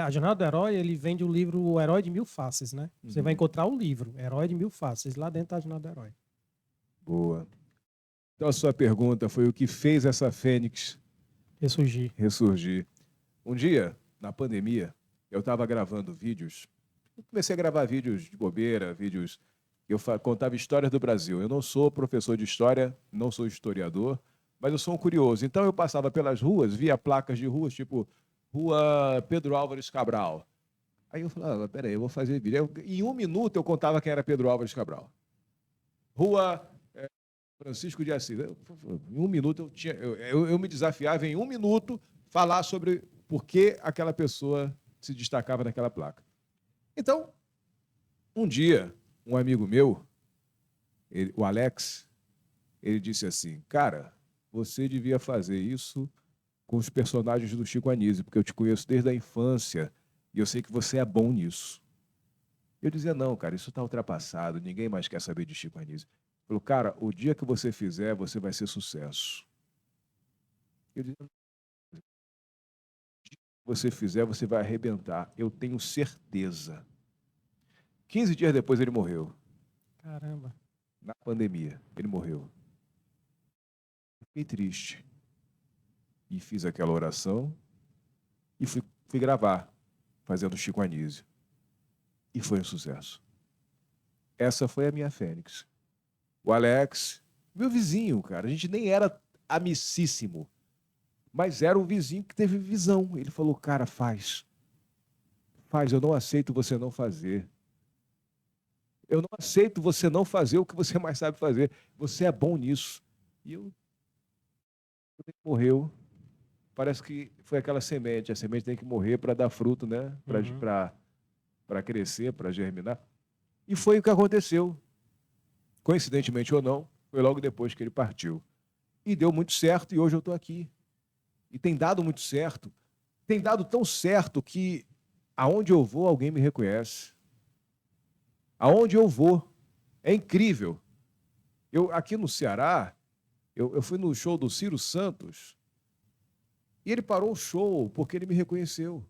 a Jornada do Herói, ele vem do livro O Herói de Mil Faces, né? Você vai encontrar o livro, Herói de Mil Faces, lá dentro da Jornada do Herói. Boa. Então, a sua pergunta foi o que fez essa fênix ressurgir. Um dia, na pandemia, eu estava gravando vídeos. Eu comecei a gravar vídeos de bobeira, vídeos que eu contava histórias do Brasil. Eu não sou professor de história, não sou historiador, mas eu sou um curioso. Então eu passava pelas ruas, via placas de ruas, tipo Rua Pedro Álvares Cabral. Aí eu falava, peraí, eu vou fazer vídeo. Em 1 minuto eu contava quem era Pedro Álvares Cabral. Rua Francisco de Assis. Em 1 minuto eu me desafiava em 1 minuto falar sobre por que aquela pessoa se destacava naquela placa. Então, um dia, um amigo meu, o Alex, ele disse assim, cara, você devia fazer isso com os personagens do Chico Anísio, porque eu te conheço desde a infância e eu sei que você é bom nisso. Eu dizia, não, cara, isso está ultrapassado, ninguém mais quer saber de Chico Anísio. Ele falou, cara, o dia que você fizer, você vai ser sucesso. Eu dizia, o dia que você fizer, você vai arrebentar. Eu tenho certeza. 15 dias depois ele morreu. Caramba. Na pandemia, ele morreu. Fiquei triste. E fiz aquela oração e fui gravar, fazendo Chico Anísio. E foi um sucesso. Essa foi a minha Fênix. O Alex, meu vizinho, cara, a gente nem era amicíssimo, mas era um vizinho que teve visão. Ele falou, cara, faz, eu não aceito você não fazer. Eu não aceito você não fazer o que você mais sabe fazer. Você é bom nisso. E eu, quando ele morreu, parece que foi aquela semente. A semente tem que morrer para dar fruto, né? Para crescer, para germinar. E foi o que aconteceu. Coincidentemente ou não, foi logo depois que ele partiu. E deu muito certo e hoje eu estou aqui. E tem dado muito certo. Tem dado tão certo que aonde eu vou, alguém me reconhece. Aonde eu vou. É incrível. Eu, aqui no Ceará, eu fui no show do Ciro Santos e ele parou o show porque ele me reconheceu.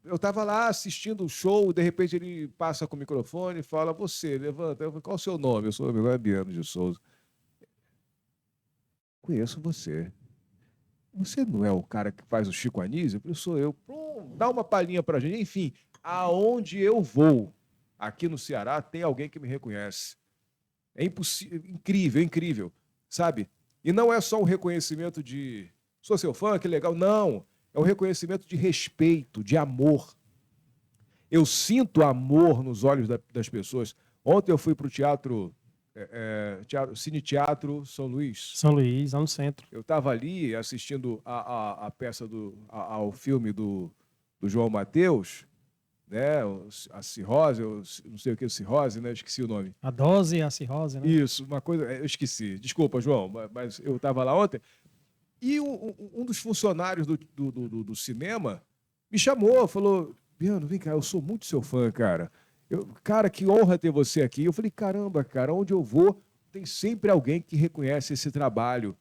Eu estava lá assistindo o show, de repente ele passa com o microfone e fala, você, levanta. Eu falo, qual o seu nome? Eu sou o meu nome é Biano de Souza. Conheço você. Você não é o cara que faz o Chico Anísio? Eu sou eu. Dá uma palhinha pra gente. Enfim, aonde eu vou, aqui no Ceará, tem alguém que me reconhece. É impossível, incrível, incrível, sabe? E não é só um reconhecimento de sou seu fã, que legal. Não, é um reconhecimento de respeito, de amor. Eu sinto amor nos olhos das pessoas. Ontem eu fui para o Cine Teatro São Luís. São Luís, lá no centro. Eu estava ali assistindo a peça ao filme do João Mateus, né? A cirrose, não sei o que, cirrose, né? Esqueci o nome. A dose e a cirrose, né? Isso, uma coisa, eu esqueci. Desculpa, João, mas eu estava lá ontem. E um dos funcionários do cinema me chamou, falou, Biano, vem cá, eu sou muito seu fã, cara. Cara, que honra ter você aqui. Eu falei, caramba, cara, onde eu vou, tem sempre alguém que reconhece esse trabalho.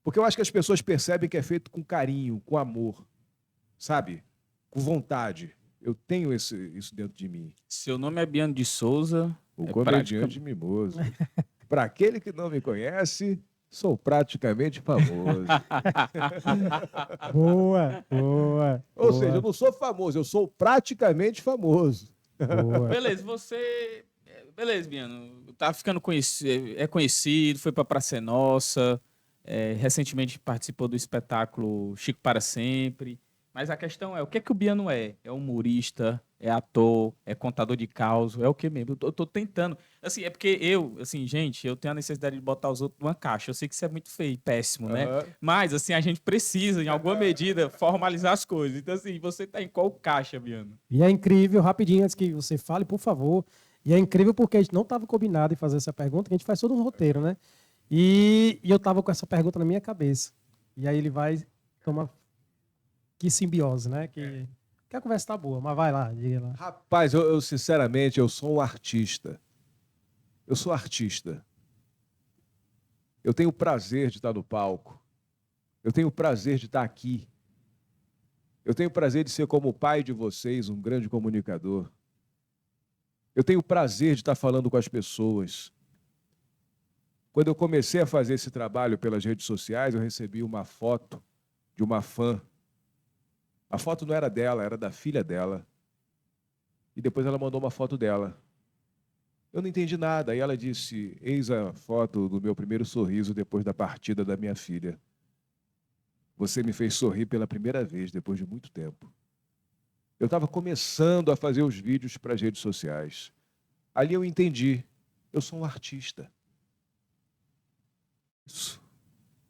Porque eu acho que as pessoas percebem que é feito com carinho, com amor, sabe? Com vontade. Eu tenho isso dentro de mim. Seu nome é Biano de Souza. O comediante mimoso. Para aquele que não me conhece, sou praticamente famoso. Boa, boa. Ou seja, eu não sou famoso, eu sou praticamente famoso. Boa. Beleza, Beleza, Biano. Tá ficando conhecido, é conhecido, foi pra Praça é Nossa, recentemente participou do espetáculo Chico para Sempre. Mas a questão é, o que é que o Biano é? É humorista, é ator, é contador de causos, é o que mesmo? Eu tô tentando. Assim, é porque gente, eu tenho a necessidade de botar os outros numa caixa. Eu sei que isso é muito feio, péssimo, né? Mas, assim, a gente precisa, em alguma medida, formalizar as coisas. Então, assim, você tá em qual caixa, Biano? E é incrível, rapidinho, antes que você fale, por favor. E é incrível porque a gente não estava combinado em fazer essa pergunta, que a gente faz todo um roteiro, né? E eu estava com essa pergunta na minha cabeça. E aí ele vai tomar... Que simbiose, né? Que a conversa tá boa, mas vai lá, diga lá. Rapaz, eu sinceramente, eu sou um artista. Eu sou artista. Eu tenho o prazer de estar no palco. Eu tenho o prazer de estar aqui. Eu tenho o prazer de ser como o pai de vocês, um grande comunicador. Eu tenho o prazer de estar falando com as pessoas. Quando eu comecei a fazer esse trabalho pelas redes sociais, eu recebi uma foto de uma fã. A foto não era dela, era da filha dela. E depois ela mandou uma foto dela. Eu não entendi nada. Aí ela disse, eis a foto do meu primeiro sorriso depois da partida da minha filha. Você me fez sorrir pela primeira vez, depois de muito tempo. Eu estava começando a fazer os vídeos para as redes sociais. Ali eu entendi. Eu sou um artista. Isso.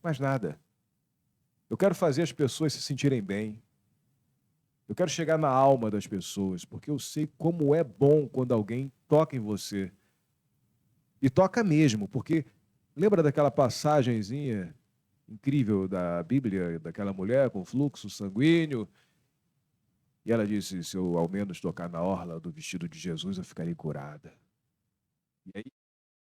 Mais nada. Eu quero fazer as pessoas se sentirem bem. Eu quero chegar na alma das pessoas, porque eu sei como é bom quando alguém toca em você. E toca mesmo, porque lembra daquela passagenzinha incrível da Bíblia, daquela mulher com fluxo sanguíneo. E ela disse, se eu ao menos tocar na orla do vestido de Jesus, eu ficarei curada. E aí,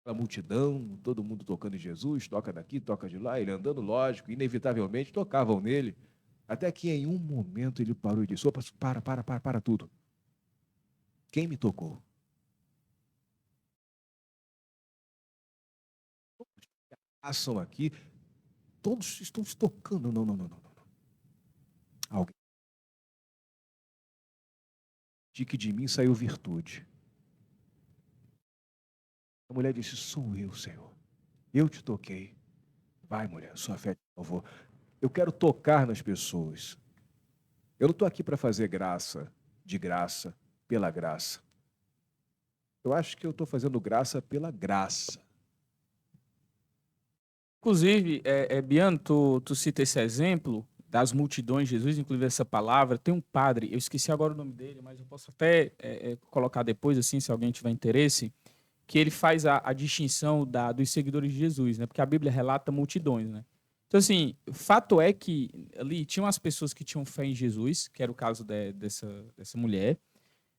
a multidão, todo mundo tocando em Jesus, toca daqui, toca de lá, ele andando, lógico, inevitavelmente tocavam nele, até que em um momento ele parou e disse, opa, para tudo. Quem me tocou? Passam aqui, todos estão se tocando. Não. Alguém. De que de mim saiu virtude. A mulher disse, sou eu, Senhor. Eu te toquei. Vai, mulher, sua fé te salvou. Eu quero tocar nas pessoas. Eu não estou aqui para fazer graça, de graça, pela graça. Eu acho que eu estou fazendo graça pela graça. Inclusive, Biano, tu cita esse exemplo das multidões de Jesus, inclusive essa palavra. Tem um padre, eu esqueci agora o nome dele, mas eu posso até colocar depois, assim, se alguém tiver interesse, que ele faz a distinção dos seguidores de Jesus, né? Porque a Bíblia relata multidões, né? Então, assim, o fato é que ali tinham as pessoas que tinham fé em Jesus, que era o caso dessa mulher,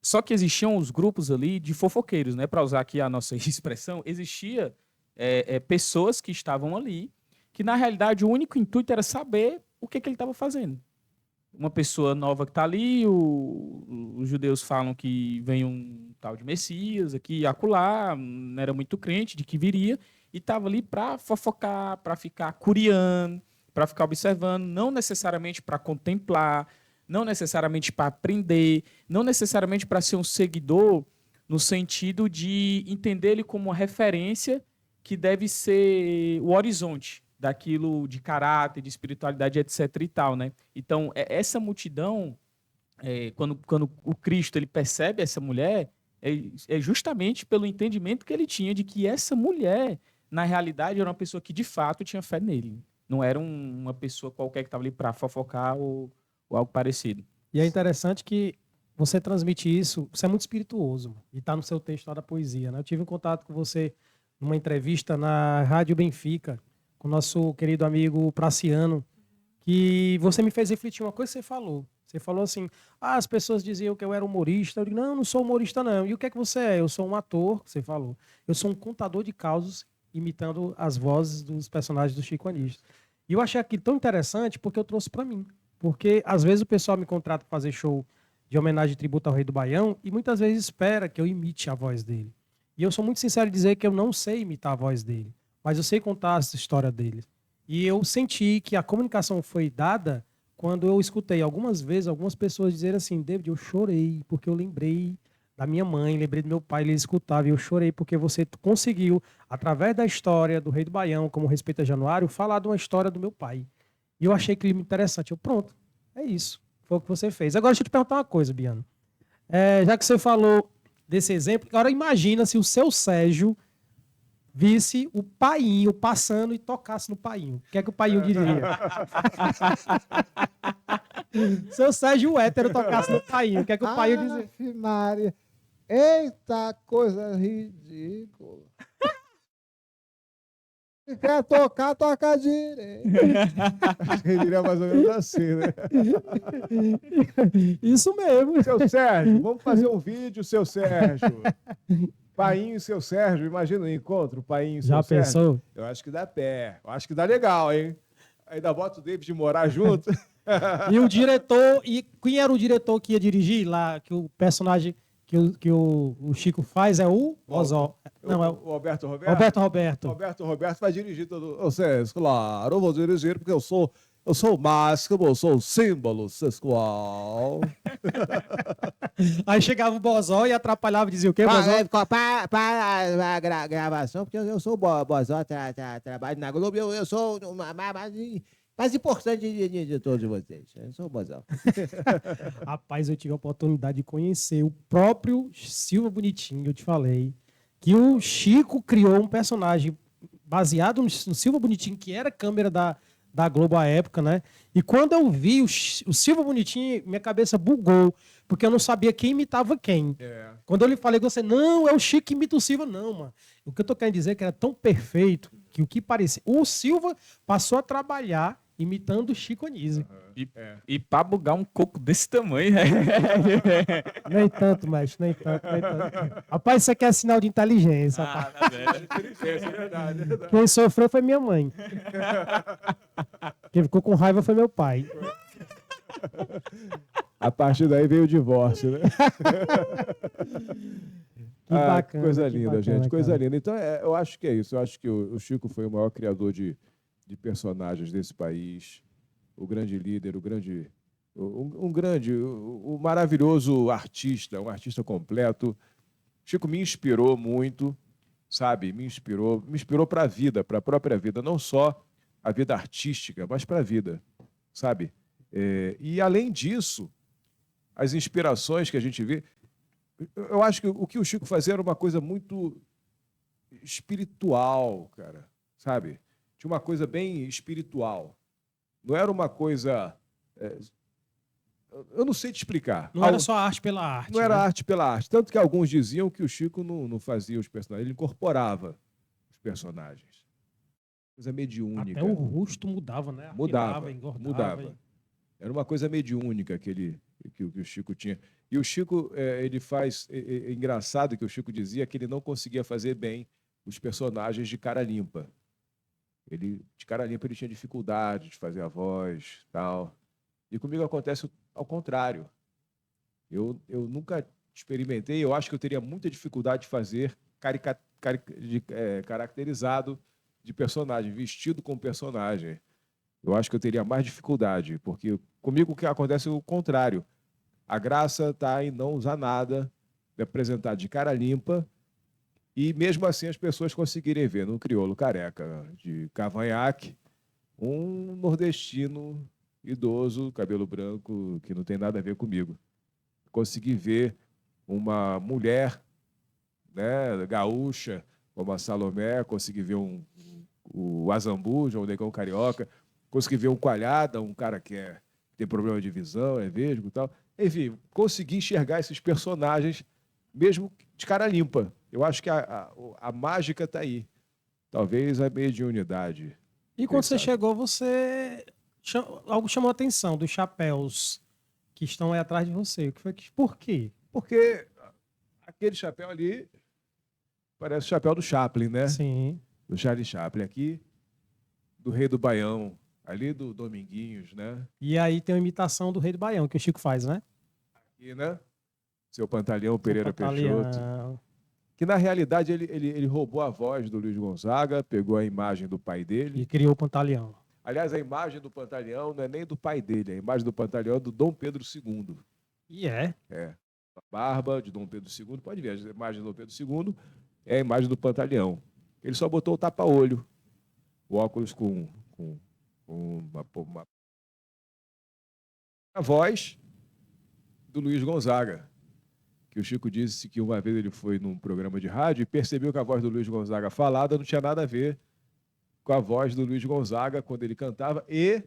só que existiam os grupos ali de fofoqueiros, né? Para usar aqui a nossa expressão, existia pessoas que estavam ali, que na realidade o único intuito era saber o que ele estava fazendo. Uma pessoa nova que está ali, os judeus falam que vem um tal de Messias aqui e acolá, não era muito crente de que viria, e estava ali para fofocar, para ficar curiando, para ficar observando, não necessariamente para contemplar, não necessariamente para aprender, não necessariamente para ser um seguidor, no sentido de entender ele como uma referência que deve ser o horizonte daquilo de caráter, de espiritualidade, etc. e tal, né? Então, essa multidão, quando o Cristo ele percebe essa mulher, é justamente pelo entendimento que ele tinha de que essa mulher, na realidade, era uma pessoa que de fato tinha fé nele. Não era uma pessoa qualquer que estava ali para fofocar ou algo parecido. E é interessante que você transmite isso, você é muito espirituoso, mano, e está no seu texto lá da poesia, né? Eu tive um contato com você numa entrevista na Rádio Benfica, com o nosso querido amigo Praciano, que você me fez refletir uma coisa que você falou. Você falou assim, as pessoas diziam que eu era humorista. Eu digo, não sou humorista não. E o que é que você é? Eu sou um ator, você falou. Eu sou um contador de causos, imitando as vozes dos personagens do Chico Anísio. E eu achei aquilo tão interessante porque eu trouxe para mim. Porque às vezes o pessoal me contrata para fazer show de homenagem e tributo ao Rei do Baião e muitas vezes espera que eu imite a voz dele. E eu sou muito sincero em dizer que eu não sei imitar a voz dele, mas eu sei contar essa história dele. E eu senti que a comunicação foi dada quando eu escutei algumas vezes algumas pessoas dizerem assim, David, eu chorei porque eu lembrei da minha mãe, lembrei do meu pai, ele escutava, e eu chorei porque você conseguiu, através da história do Rei do Baião, como Respeita Januário, falar de uma história do meu pai. E eu achei aquilo interessante. Eu, pronto, é isso. Foi o que você fez. Agora, deixa eu te perguntar uma coisa, Biano. Já que você falou desse exemplo, agora imagina se o seu Sérgio visse o Painho passando e tocasse no Painho. O que é que o Painho diria? Seu Sérgio hétero tocasse no Painho. O que é que o Painho dizia? Ave Maria. Eita, coisa ridícula. Se quer tocar, toca direito. Ele diria mais ou menos assim, né? Isso mesmo. Seu Sérgio, vamos fazer um vídeo, seu Sérgio. Painho e seu Sérgio, imagina o encontro, Painho e seu Já Sérgio. pensou? Eu acho que dá pé, eu acho que dá legal, hein? Ainda bota o David morar junto. E o diretor, e quem era o diretor que ia dirigir lá, que o personagem que o Chico faz é o Bozó. Não, é O Alberto Roberto? Roberto. Roberto vai dirigir todo. Ô, Sérgio, claro, eu vou dirigir porque eu sou o máximo, eu sou o símbolo sexual. Aí chegava o Bozó e atrapalhava e dizia o quê, Bozó? Para a gravação, porque eu sou o Bozó, trabalho na Globo, eu sou o mais importante de todos vocês. Eu sou o Bozó. Rapaz, eu tive a oportunidade de conhecer o próprio Silva Bonitinho, eu te falei, que o Chico criou um personagem baseado no Silva Bonitinho, que era câmera da Globo à época, né? E quando eu vi o Silva Bonitinho, minha cabeça bugou, porque eu não sabia quem imitava quem. Quando eu lhe falei com você, não, é o Chico que imita o Silva. Não, mano. O que eu tô querendo dizer é que era tão perfeito que o que parecia... O Silva passou a trabalhar imitando o Chico Anísio. E pra bugar um coco desse tamanho, né? Nem tanto, mestre, nem tanto, nem tanto. Rapaz, isso aqui é sinal de inteligência, rapaz. tá vendo? É verdade, é verdade. Quem sofreu foi minha mãe. Quem ficou com raiva foi meu pai. A partir daí veio o divórcio, né? Que bacana. Coisa que linda, bacana, gente, coisa cara. linda. Então, eu acho que é isso. Eu acho que o Chico foi o maior criador de personagens desse país, o grande líder, o maravilhoso artista, um artista completo. Chico me inspirou muito, sabe? Me inspirou para a vida, para a própria vida, não só a vida artística, mas para a vida, sabe? E além disso, as inspirações que a gente vê, eu acho que o que o Chico fazia era uma coisa muito espiritual, cara, sabe? Tinha uma coisa bem espiritual. Não era uma coisa... eu não sei te explicar. Não era só arte pela arte. Não era né? arte pela arte. Tanto que alguns diziam que o Chico não fazia os personagens, ele incorporava os personagens. Coisa mediúnica. Até o rosto mudava, né? Mudava, Afilava, engordava. mudava. Era uma coisa mediúnica que o Chico tinha. E o Chico, ele faz... É engraçado que o Chico dizia que ele não conseguia fazer bem os personagens de cara limpa. De cara limpa, ele tinha dificuldade de fazer a voz, tal. E comigo acontece ao contrário. Eu nunca experimentei, eu acho que eu teria muita dificuldade de fazer caracterizado de personagem, vestido como personagem. Eu acho que eu teria mais dificuldade, porque comigo o que acontece é o contrário. A graça está em não usar nada, de apresentar de cara limpa, e mesmo assim as pessoas conseguirem ver no crioulo careca de cavanhaque um nordestino idoso, cabelo branco, que não tem nada a ver comigo. Consegui ver uma mulher, né, gaúcha, como a Salomé, consegui ver o Azambuja, um negão carioca, consegui ver um Coalhada, um cara que tem problema de visão, é vesgo e tal. Enfim, consegui enxergar esses personagens mesmo de cara limpa. Eu acho que a mágica está aí. Talvez a mediunidade. E quando você sabe? chegou, algo chamou a atenção dos chapéus que estão aí atrás de você. O que foi por quê? Porque aquele chapéu ali parece o chapéu do Chaplin, né? Sim. Do Charlie Chaplin aqui, do Rei do Baião, ali do Dominguinhos, né? E aí tem uma imitação do Rei do Baião, que o Chico faz, né? E, né? Seu Pantaleão Pereira Peixoto. Pantaleão. Que, na realidade, ele roubou a voz do Luiz Gonzaga, pegou a imagem do pai dele. E criou o Pantaleão. Aliás, a imagem do Pantaleão não é nem do pai dele, a imagem do Pantaleão é do Dom Pedro II. E é. A barba de Dom Pedro II, pode ver, a imagem do Dom Pedro II é a imagem do Pantaleão. Ele só botou o tapa-olho, o óculos com a voz do Luiz Gonzaga. Que o Chico disse que uma vez ele foi num programa de rádio e percebeu que a voz do Luiz Gonzaga falada não tinha nada a ver com a voz do Luiz Gonzaga quando ele cantava e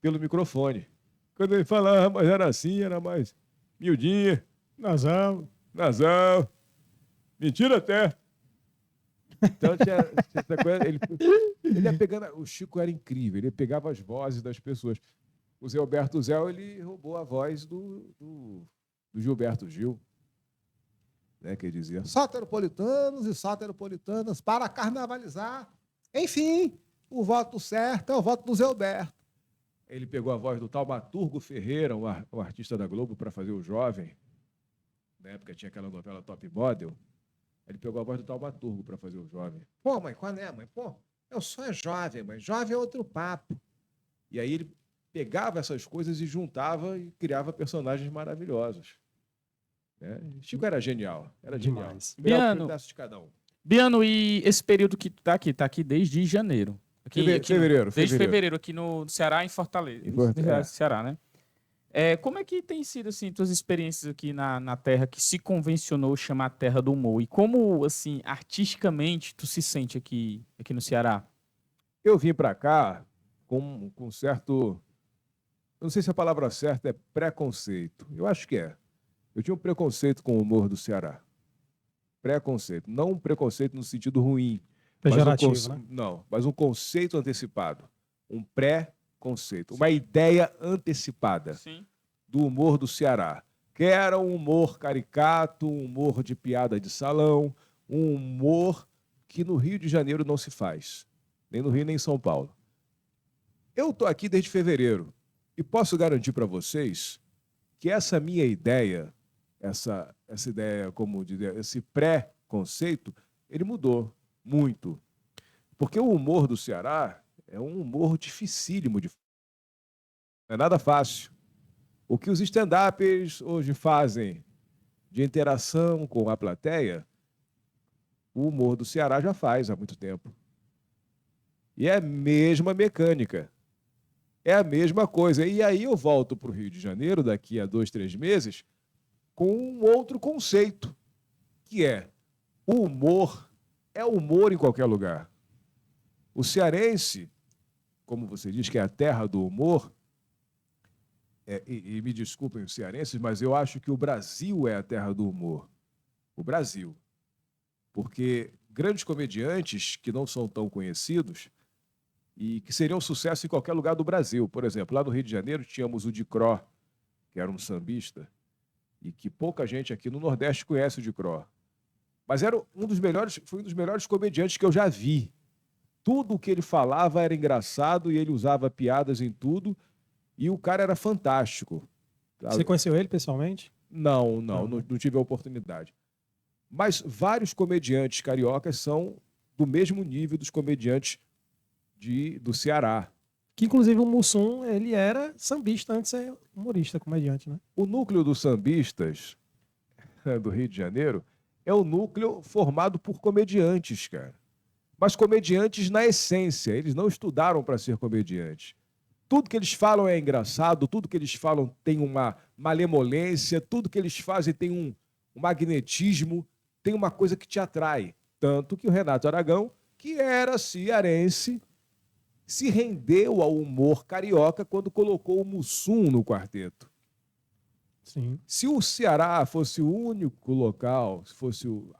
pelo microfone. Quando ele falava, mas era assim, era mais miudinha, nasal, mentira até. Então tinha essa coisa, ele ia pegando, o Chico era incrível, ele pegava as vozes das pessoas. O Zé Alberto Zé, ele roubou a voz do Gilberto Gil. Né, que ele dizia, soteropolitanos e soteropolitanas para carnavalizar. Enfim, o voto certo é o voto do Zé Alberto. Ele pegou a voz do Taumaturgo Ferreira, um artista da Globo, para fazer o Jovem. Na época tinha aquela novela Top Model. Ele pegou a voz do Taumaturgo para fazer o Jovem. Pô, mãe, qual é, mãe? Pô, eu sou jovem, mãe. Jovem é outro papo. E aí ele pegava essas coisas e juntava e criava personagens maravilhosos. Chico era genial. Era Demais. genial. Biano. Um pedaço de cada um. Biano, e esse período que tu tá aqui desde janeiro. Fevereiro. Desde fevereiro, aqui no Ceará, em Fortaleza. Ceará, né? Como é que tem sido, assim, tuas experiências aqui na terra que se convencionou chamar Terra do Humor? E como, assim, artisticamente, tu se sente aqui no Ceará? Eu vim para cá com certo... Eu não sei se a palavra certa é preconceito. Eu acho que é. Eu tinha um preconceito com o humor do Ceará. Preconceito. Não um preconceito no sentido ruim, Pejorativo, né? Não, mas um conceito antecipado. Um pré-conceito. Uma ideia antecipada Sim. do humor do Ceará. Que era um humor caricato, um humor de piada de salão, um humor que no Rio de Janeiro não se faz. Nem no Rio, nem em São Paulo. Eu estou aqui desde fevereiro e posso garantir para vocês que essa minha ideia, essa ideia, como dizer, esse pré-conceito, ele mudou muito. Porque o humor do Ceará é um humor dificílimo de. Não é nada fácil. O que os stand-uppers hoje fazem de interação com a plateia, o humor do Ceará já faz há muito tempo. E é a mesma mecânica. É a mesma coisa. E aí eu volto para o Rio de Janeiro, daqui a 2, 3 meses, com um outro conceito, que é o humor é humor em qualquer lugar. O cearense, como você diz, que é a terra do humor, e me desculpem os cearenses, mas eu acho que o Brasil é a terra do humor. O Brasil. Porque grandes comediantes que não são tão conhecidos e que seriam sucesso em qualquer lugar do Brasil. Por exemplo, lá no Rio de Janeiro tínhamos o Dicró, que era um sambista, e que pouca gente aqui no Nordeste conhece o Dicró. Mas era foi um dos melhores comediantes que eu já vi. Tudo o que ele falava era engraçado e ele usava piadas em tudo. E o cara era fantástico. Você conheceu ele pessoalmente? Não tive a oportunidade. Mas vários comediantes cariocas são do mesmo nível dos comediantes do Ceará. Que inclusive o Mussum, ele era sambista antes de ser humorista, comediante, né? O núcleo dos sambistas do Rio de Janeiro é o núcleo formado por comediantes, cara. Mas comediantes na essência. Eles não estudaram para ser comediantes. Tudo que eles falam é engraçado, tudo que eles falam tem uma malemolência, tudo que eles fazem tem um magnetismo, tem uma coisa que te atrai. Tanto que o Renato Aragão, que era cearense, se rendeu ao humor carioca quando colocou o Mussum no quarteto. Sim. Se o Ceará fosse o único local, se fosse um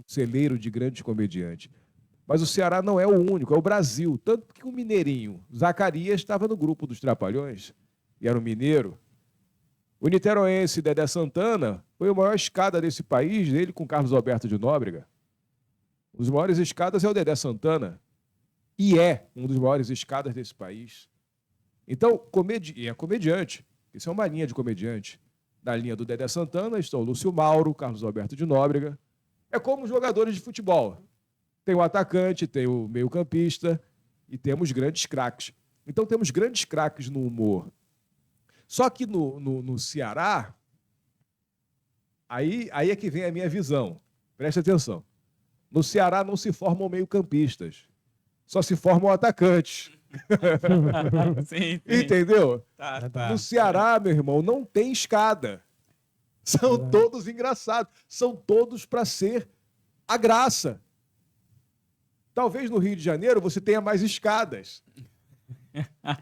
celeiro de grandes comediantes. Mas o Ceará não é o único, é o Brasil. Tanto que o mineirinho, Zacarias, estava no grupo dos Trapalhões, e era um mineiro. O niteroense Dedé Santana foi a maior escada desse país, ele com Carlos Alberto de Nóbrega. Um dos maiores escadas é o Dedé Santana. E é um dos maiores escadas desse país. Então, é comediante. Isso é uma linha de comediante. Na linha do Dedé Santana estão Lúcio Mauro, Carlos Alberto de Nóbrega. É como os jogadores de futebol. Tem o atacante, tem o meio-campista e temos grandes craques. Então, temos grandes craques no humor. Só que no Ceará, aí é que vem a minha visão. Preste atenção. No Ceará não se formam meio-campistas. Só se formam atacantes. Sim. Entendeu? Tá. No Ceará, meu irmão, não tem escada. São todos engraçados. São todos para ser a graça. Talvez no Rio de Janeiro você tenha mais escadas.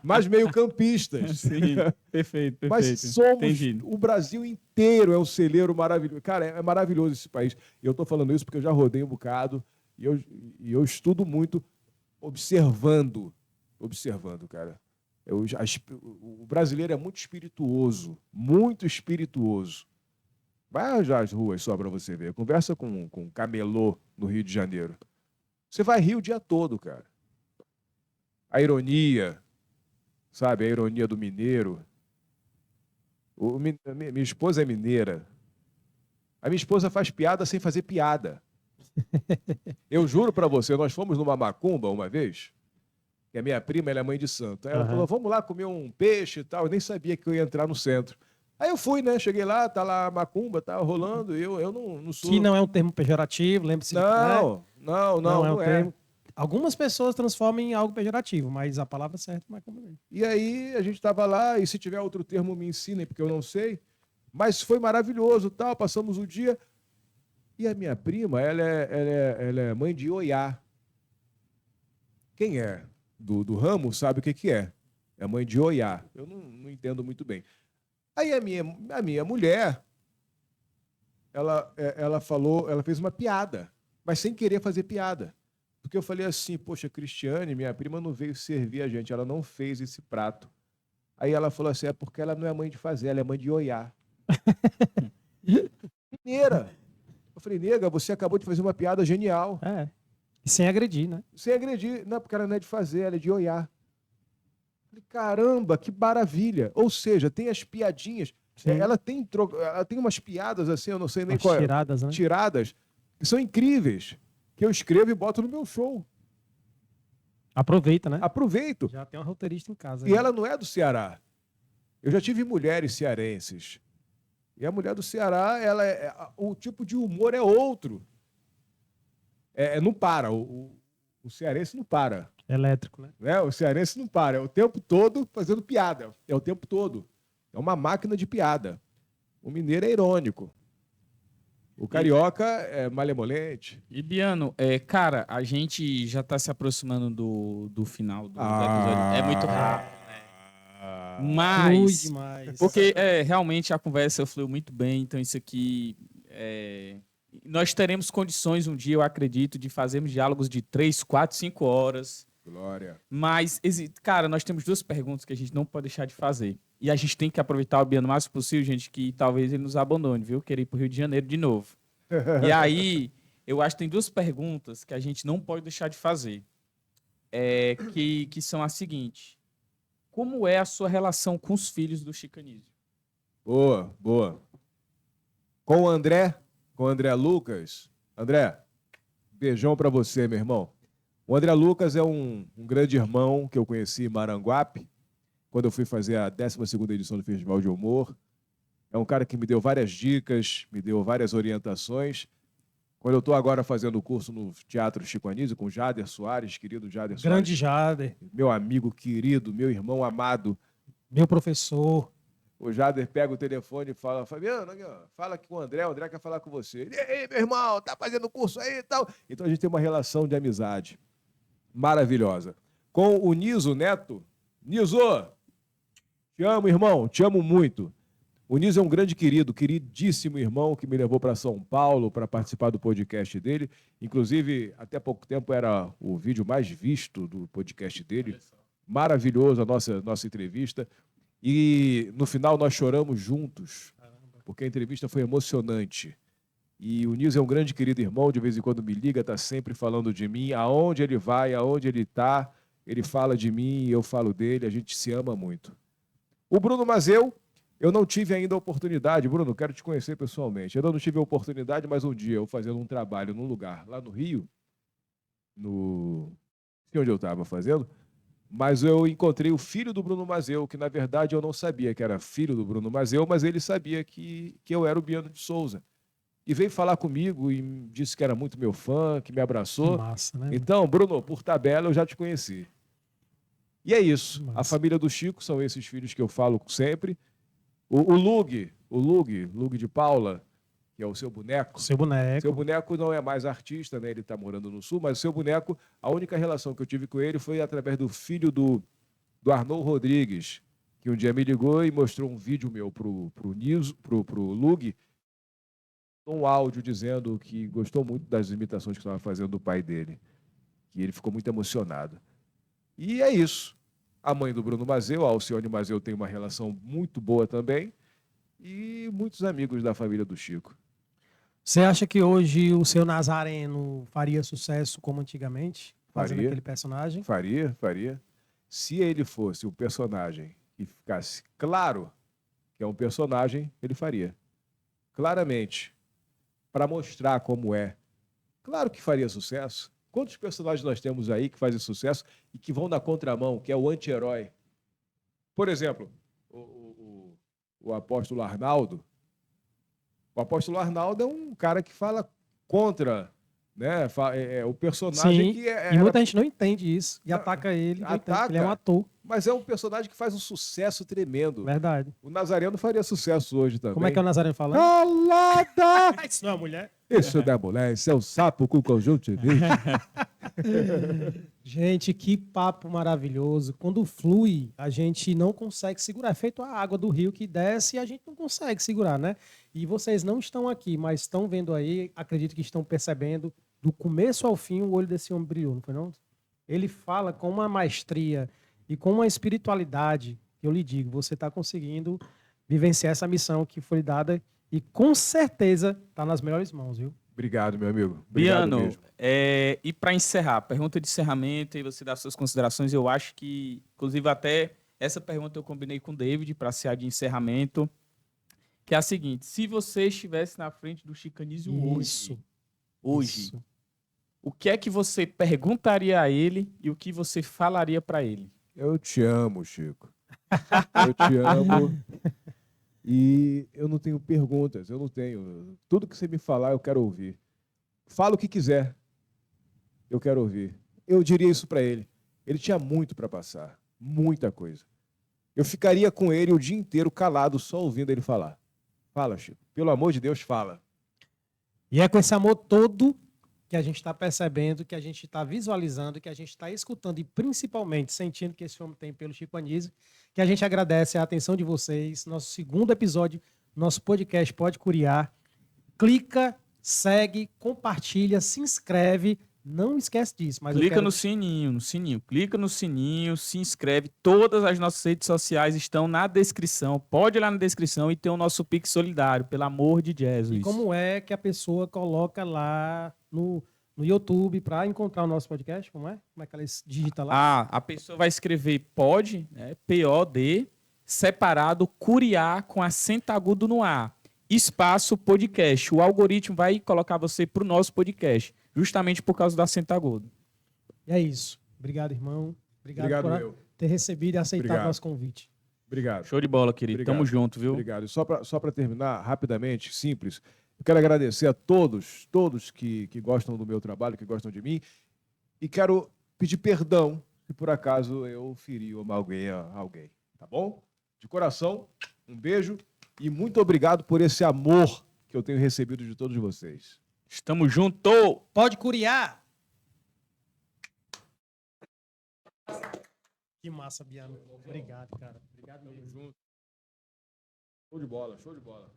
Mais meio-campistas. Sim, perfeito. Mas somos Entendido. o Brasil inteiro é um celeiro maravilhoso. Cara, é maravilhoso esse país. E eu estou falando isso porque eu já rodei um bocado e eu estudo muito observando, cara. O brasileiro é muito espirituoso. Vai às ruas só para você ver. Conversa com camelô no Rio de Janeiro. Você vai rir o dia todo, cara. A ironia, sabe? A ironia do mineiro. Minha esposa é mineira. A minha esposa faz piada sem fazer piada. Eu juro para você, nós fomos numa macumba uma vez, que a minha prima, ela é mãe de santo. Aí ela falou, vamos lá comer um peixe e tal. Eu nem sabia que eu ia entrar no centro. Aí eu fui, né? Cheguei lá, tá lá a macumba, tá rolando. Eu não sou... Que não é um termo pejorativo, lembre-se. Não é. Termo. Algumas pessoas transformam em algo pejorativo, mas a palavra certa não é como é. E aí a gente estava lá, e se tiver outro termo me ensinem, porque eu não sei. Mas foi maravilhoso, tal, passamos o dia. E a minha prima, ela é mãe de Ioiá. Quem é do ramo sabe o que é. É mãe de Ioiá. Eu não entendo muito bem. Aí a minha mulher, ela fez uma piada. mas sem querer fazer piada. Porque eu falei assim, poxa, Cristiane, minha prima não veio servir a gente, ela não fez esse prato. Aí ela falou assim, é porque ela não é mãe de fazer, ela é mãe de olhar. Mineira. Eu falei, nega, você acabou de fazer uma piada genial. É. E sem agredir, né? Sem agredir. Não, porque ela não é de fazer, ela é de olhar. Eu falei, caramba, que maravilha. Ou seja, tem as piadinhas. Sim. Ela tem umas piadas assim, eu não sei nem As qual é. tiradas, né? Tiradas, que são incríveis. Que eu escrevo e boto no meu show. Aproveita, né? Aproveito. Já tem uma roteirista em casa. E né? ela não é do Ceará. Eu já tive mulheres cearenses. E a mulher do Ceará, o tipo de humor é outro. Não para. O cearense não para. Elétrico, né? Né? O cearense não para. É o tempo todo fazendo piada. É o tempo todo. É uma máquina de piada. O mineiro é irônico. O carioca é malemolente. E, Biano, cara, a gente já tá se aproximando do final do episódio. É muito rápido, né? Flui Mas, demais. porque realmente a conversa fluiu muito bem, então isso aqui... nós teremos condições um dia, eu acredito, de fazermos diálogos de 3, 4, 5 horas. Glória. Mas, cara, nós temos 2 perguntas que a gente não pode deixar de fazer. E a gente tem que aproveitar o Biano o máximo possível, gente, que talvez ele nos abandone, viu? Querer ir pro Rio de Janeiro de novo. E aí, eu acho que tem 2 perguntas que a gente não pode deixar de fazer. Que são as seguintes. Como é a sua relação com os filhos do Chicanísio? Boa, boa. Com o André Lucas. André, beijão pra você, meu irmão. O André Lucas é um grande irmão que eu conheci em Maranguape, quando eu fui fazer a 12ª edição do Festival de Humor. É um cara que me deu várias dicas, me deu várias orientações. Quando eu estou agora fazendo o curso no Teatro Chico Anísio, com o Jader Soares, querido Jader Soares. Grande Jader, Meu amigo querido, meu irmão amado. meu professor. O Jader pega o telefone e fala, Fabiano, fala aqui com o André quer falar com você. E aí, meu irmão, tá fazendo curso aí e tal? Então a gente tem uma relação de amizade maravilhosa. Com o Niso Neto. Niso, te amo, irmão, te amo muito. O Niso é um grande querido, queridíssimo irmão que me levou para São Paulo para participar do podcast dele. Inclusive, até pouco tempo era o vídeo mais visto do podcast dele. Maravilhoso a nossa entrevista. E no final nós choramos juntos, porque a entrevista foi emocionante. E o Niso é um grande querido irmão, de vez em quando me liga, está sempre falando de mim, aonde ele vai, aonde ele está, ele fala de mim, eu falo dele, a gente se ama muito. O Bruno Mazeu, eu não tive ainda a oportunidade, Bruno, quero te conhecer pessoalmente. Eu não tive a oportunidade, mas um dia eu fazendo um trabalho num lugar lá no Rio, não sei onde eu estava fazendo, mas eu encontrei o filho do Bruno Mazeu, que na verdade eu não sabia que era filho do Bruno Mazeu, mas ele sabia que eu era o Biano de Souza. E veio falar comigo e disse que era muito meu fã, que me abraçou. Massa, né? Então, Bruno, por tabela eu já te conheci. E é isso. Massa. A família do Chico são esses filhos que eu falo sempre. O Lug de Paula, que é o seu boneco. Seu boneco. Seu boneco não é mais artista, né? Ele está morando no Sul, mas o seu boneco, a única relação que eu tive com ele foi através do filho do Arnold Rodrigues, que um dia me ligou e mostrou um vídeo meu pro Lug, um áudio dizendo que gostou muito das imitações que estava fazendo do pai dele, que ele ficou muito emocionado. E é isso. A mãe do Bruno Mazeu, a Alcione Mazeu, tem uma relação muito boa também, e muitos amigos da família do Chico. Você acha que hoje o seu Nazareno faria sucesso como antigamente? Fazendo Faria. aquele personagem? Faria. Se ele fosse o personagem e ficasse claro que é um personagem, ele faria. Claramente. Para mostrar como é. Claro que faria sucesso. Quantos personagens nós temos aí que fazem sucesso e que vão na contramão, que é o anti-herói? Por exemplo, o apóstolo Arnaldo. O apóstolo Arnaldo é um cara que fala contra, né? O personagem. Sim, que e muita gente não entende isso. E ataca ele. Não entende, Ataca. ele é um ator. Mas é um personagem que faz um sucesso tremendo. Verdade. O Nazareno faria sucesso hoje também. Como é que é o Nazareno falando? Calada! Isso não é mulher? Isso não é mulher, isso é um sapo com conjuntivite. Gente, que papo maravilhoso. Quando flui, a gente não consegue segurar. É feito a água do rio que desce e a gente não consegue segurar, né? E vocês não estão aqui, mas estão vendo aí, acredito que estão percebendo, do começo ao fim, o olho desse homem brilhou, não foi não? Ele fala com uma maestria e com uma espiritualidade, que eu lhe digo, você está conseguindo vivenciar essa missão que foi dada e com certeza está nas melhores mãos, viu? Obrigado, meu amigo. Obrigado Biano, mesmo. e para encerrar, pergunta de encerramento e você dá suas considerações, eu acho que, inclusive até essa pergunta eu combinei com o David para ser a de encerramento, que é a seguinte: se você estivesse na frente do Chicanísio hoje, Isso. o que é que você perguntaria a ele e o que você falaria para ele? Eu te amo, Chico. Eu te amo. E eu não tenho perguntas, eu não tenho. Tudo que você me falar, eu quero ouvir. Fala o que quiser, eu quero ouvir. Eu diria isso para ele. Ele tinha muito para passar, muita coisa. Eu ficaria com ele o dia inteiro calado, só ouvindo ele falar. Fala, Chico. Pelo amor de Deus, fala. E é com esse amor todo que a gente está percebendo, que a gente está visualizando, que a gente está escutando e principalmente sentindo que esse homem tem pelo Chico Anísio, que a gente agradece a atenção de vocês. Nosso segundo episódio, nosso podcast Pode Curiar. Clica, segue, compartilha, se inscreve. Não esquece disso. Mas Clica no sininho, clica no sininho, se inscreve. Todas as nossas redes sociais estão na descrição. Pode ir lá na descrição e tem o nosso Pix Solidário, pelo amor de Jesus. E como é que a pessoa coloca lá no YouTube para encontrar o nosso podcast? Como é? Como é que ela digita lá? A pessoa vai escrever pod, né, P-O-D, separado, Curiar, com acento agudo no A, espaço podcast. O algoritmo vai colocar você para o nosso podcast, justamente por causa do acento agudo. E é isso. Obrigado, irmão. Obrigado por ter recebido e aceitado o nosso convite. Obrigado. Show de bola, querido. Obrigado. Tamo junto, viu? Obrigado. Só para terminar, rapidamente, simples, eu quero agradecer a todos que gostam do meu trabalho, que gostam de mim, e quero pedir perdão se por acaso eu feri ou malguei alguém, tá bom? De coração, um beijo e muito obrigado por esse amor que eu tenho recebido de todos vocês. Estamos junto! Pode curiar! Que massa, Biano. Obrigado, cara. Obrigado mesmo. Show de bola, show de bola.